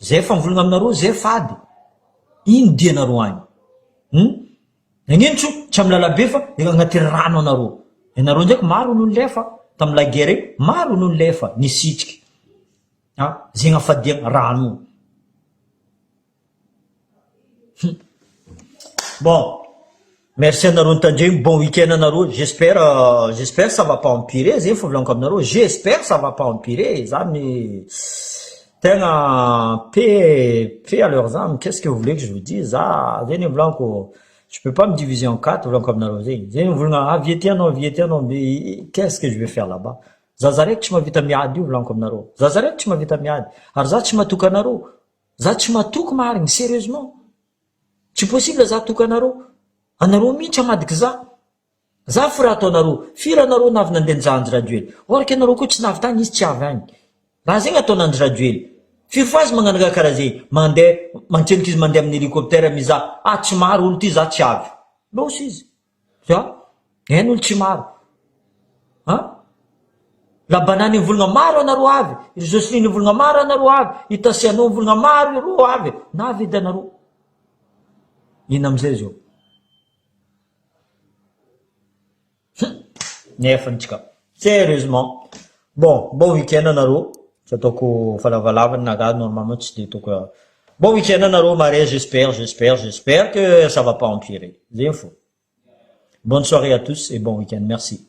Zay fa mivolagna aminareo, zay fady. Ino dia nareo any? Nagnino tsy amin'ny lalabe fa agnaty rano anareo. Ianareo ndraiky maro noho lefa tamin'ny laguerre, maro noho lefa nisitriky. Zegny afadiagna rano. Bon, merci anareo nitandregny, bon week-end anareo. J'espère ça va pas empirer, zegny fa volaniko aminareo. J'espère ça va pas empirer. Zany tegna paix à leurs âmes. Qu'est-ce que vous voulez que je vous dise? Zegny volaniko. Je peux pas me diviser en 4, volaniko aminareo zegny. Zegny volagna viety anao, mais qu'est-ce que je vais faire là-bas? Zazarek tsy mavita miady io volaniko aminareo. Zazarek tsy mavita miady. Ary za tsy matoky anareo. Za tsy matoky marigny, sérieusement. Tsy possible za toky anareo. Anareo mihitsy amadiky za. Za fo raha ataonareo. Firy anareo navy nandeha nijanjy raduely. Oraka anareo koa tsy navy tany, izy tsy avy any. Raha zegny ataonandry raduely. Firy fois magnanaka karaha zegny. Mandeha, mantseniky izy mandeha amin'ny hélicoptère miza. Tsy maro olo ty za tsy avy. Losy izy. Eno olo tsy maro. La banane volagna maro anareo avy. Ry Jocelyne volagna maro anareo avy. Itasianao volagna maro ireo avy. Navy edy anareo. Ino amizay zio? Nefa antsika. Sérieusement. Bon week-end anareo. Tsy ataoko falavalavany nagazy normalement tsy de ataoko. Bon week-end anareo mare, j'espère que ça va pas empirer. Zay fo. Bonne soirée à tous et bon week-end. Merci.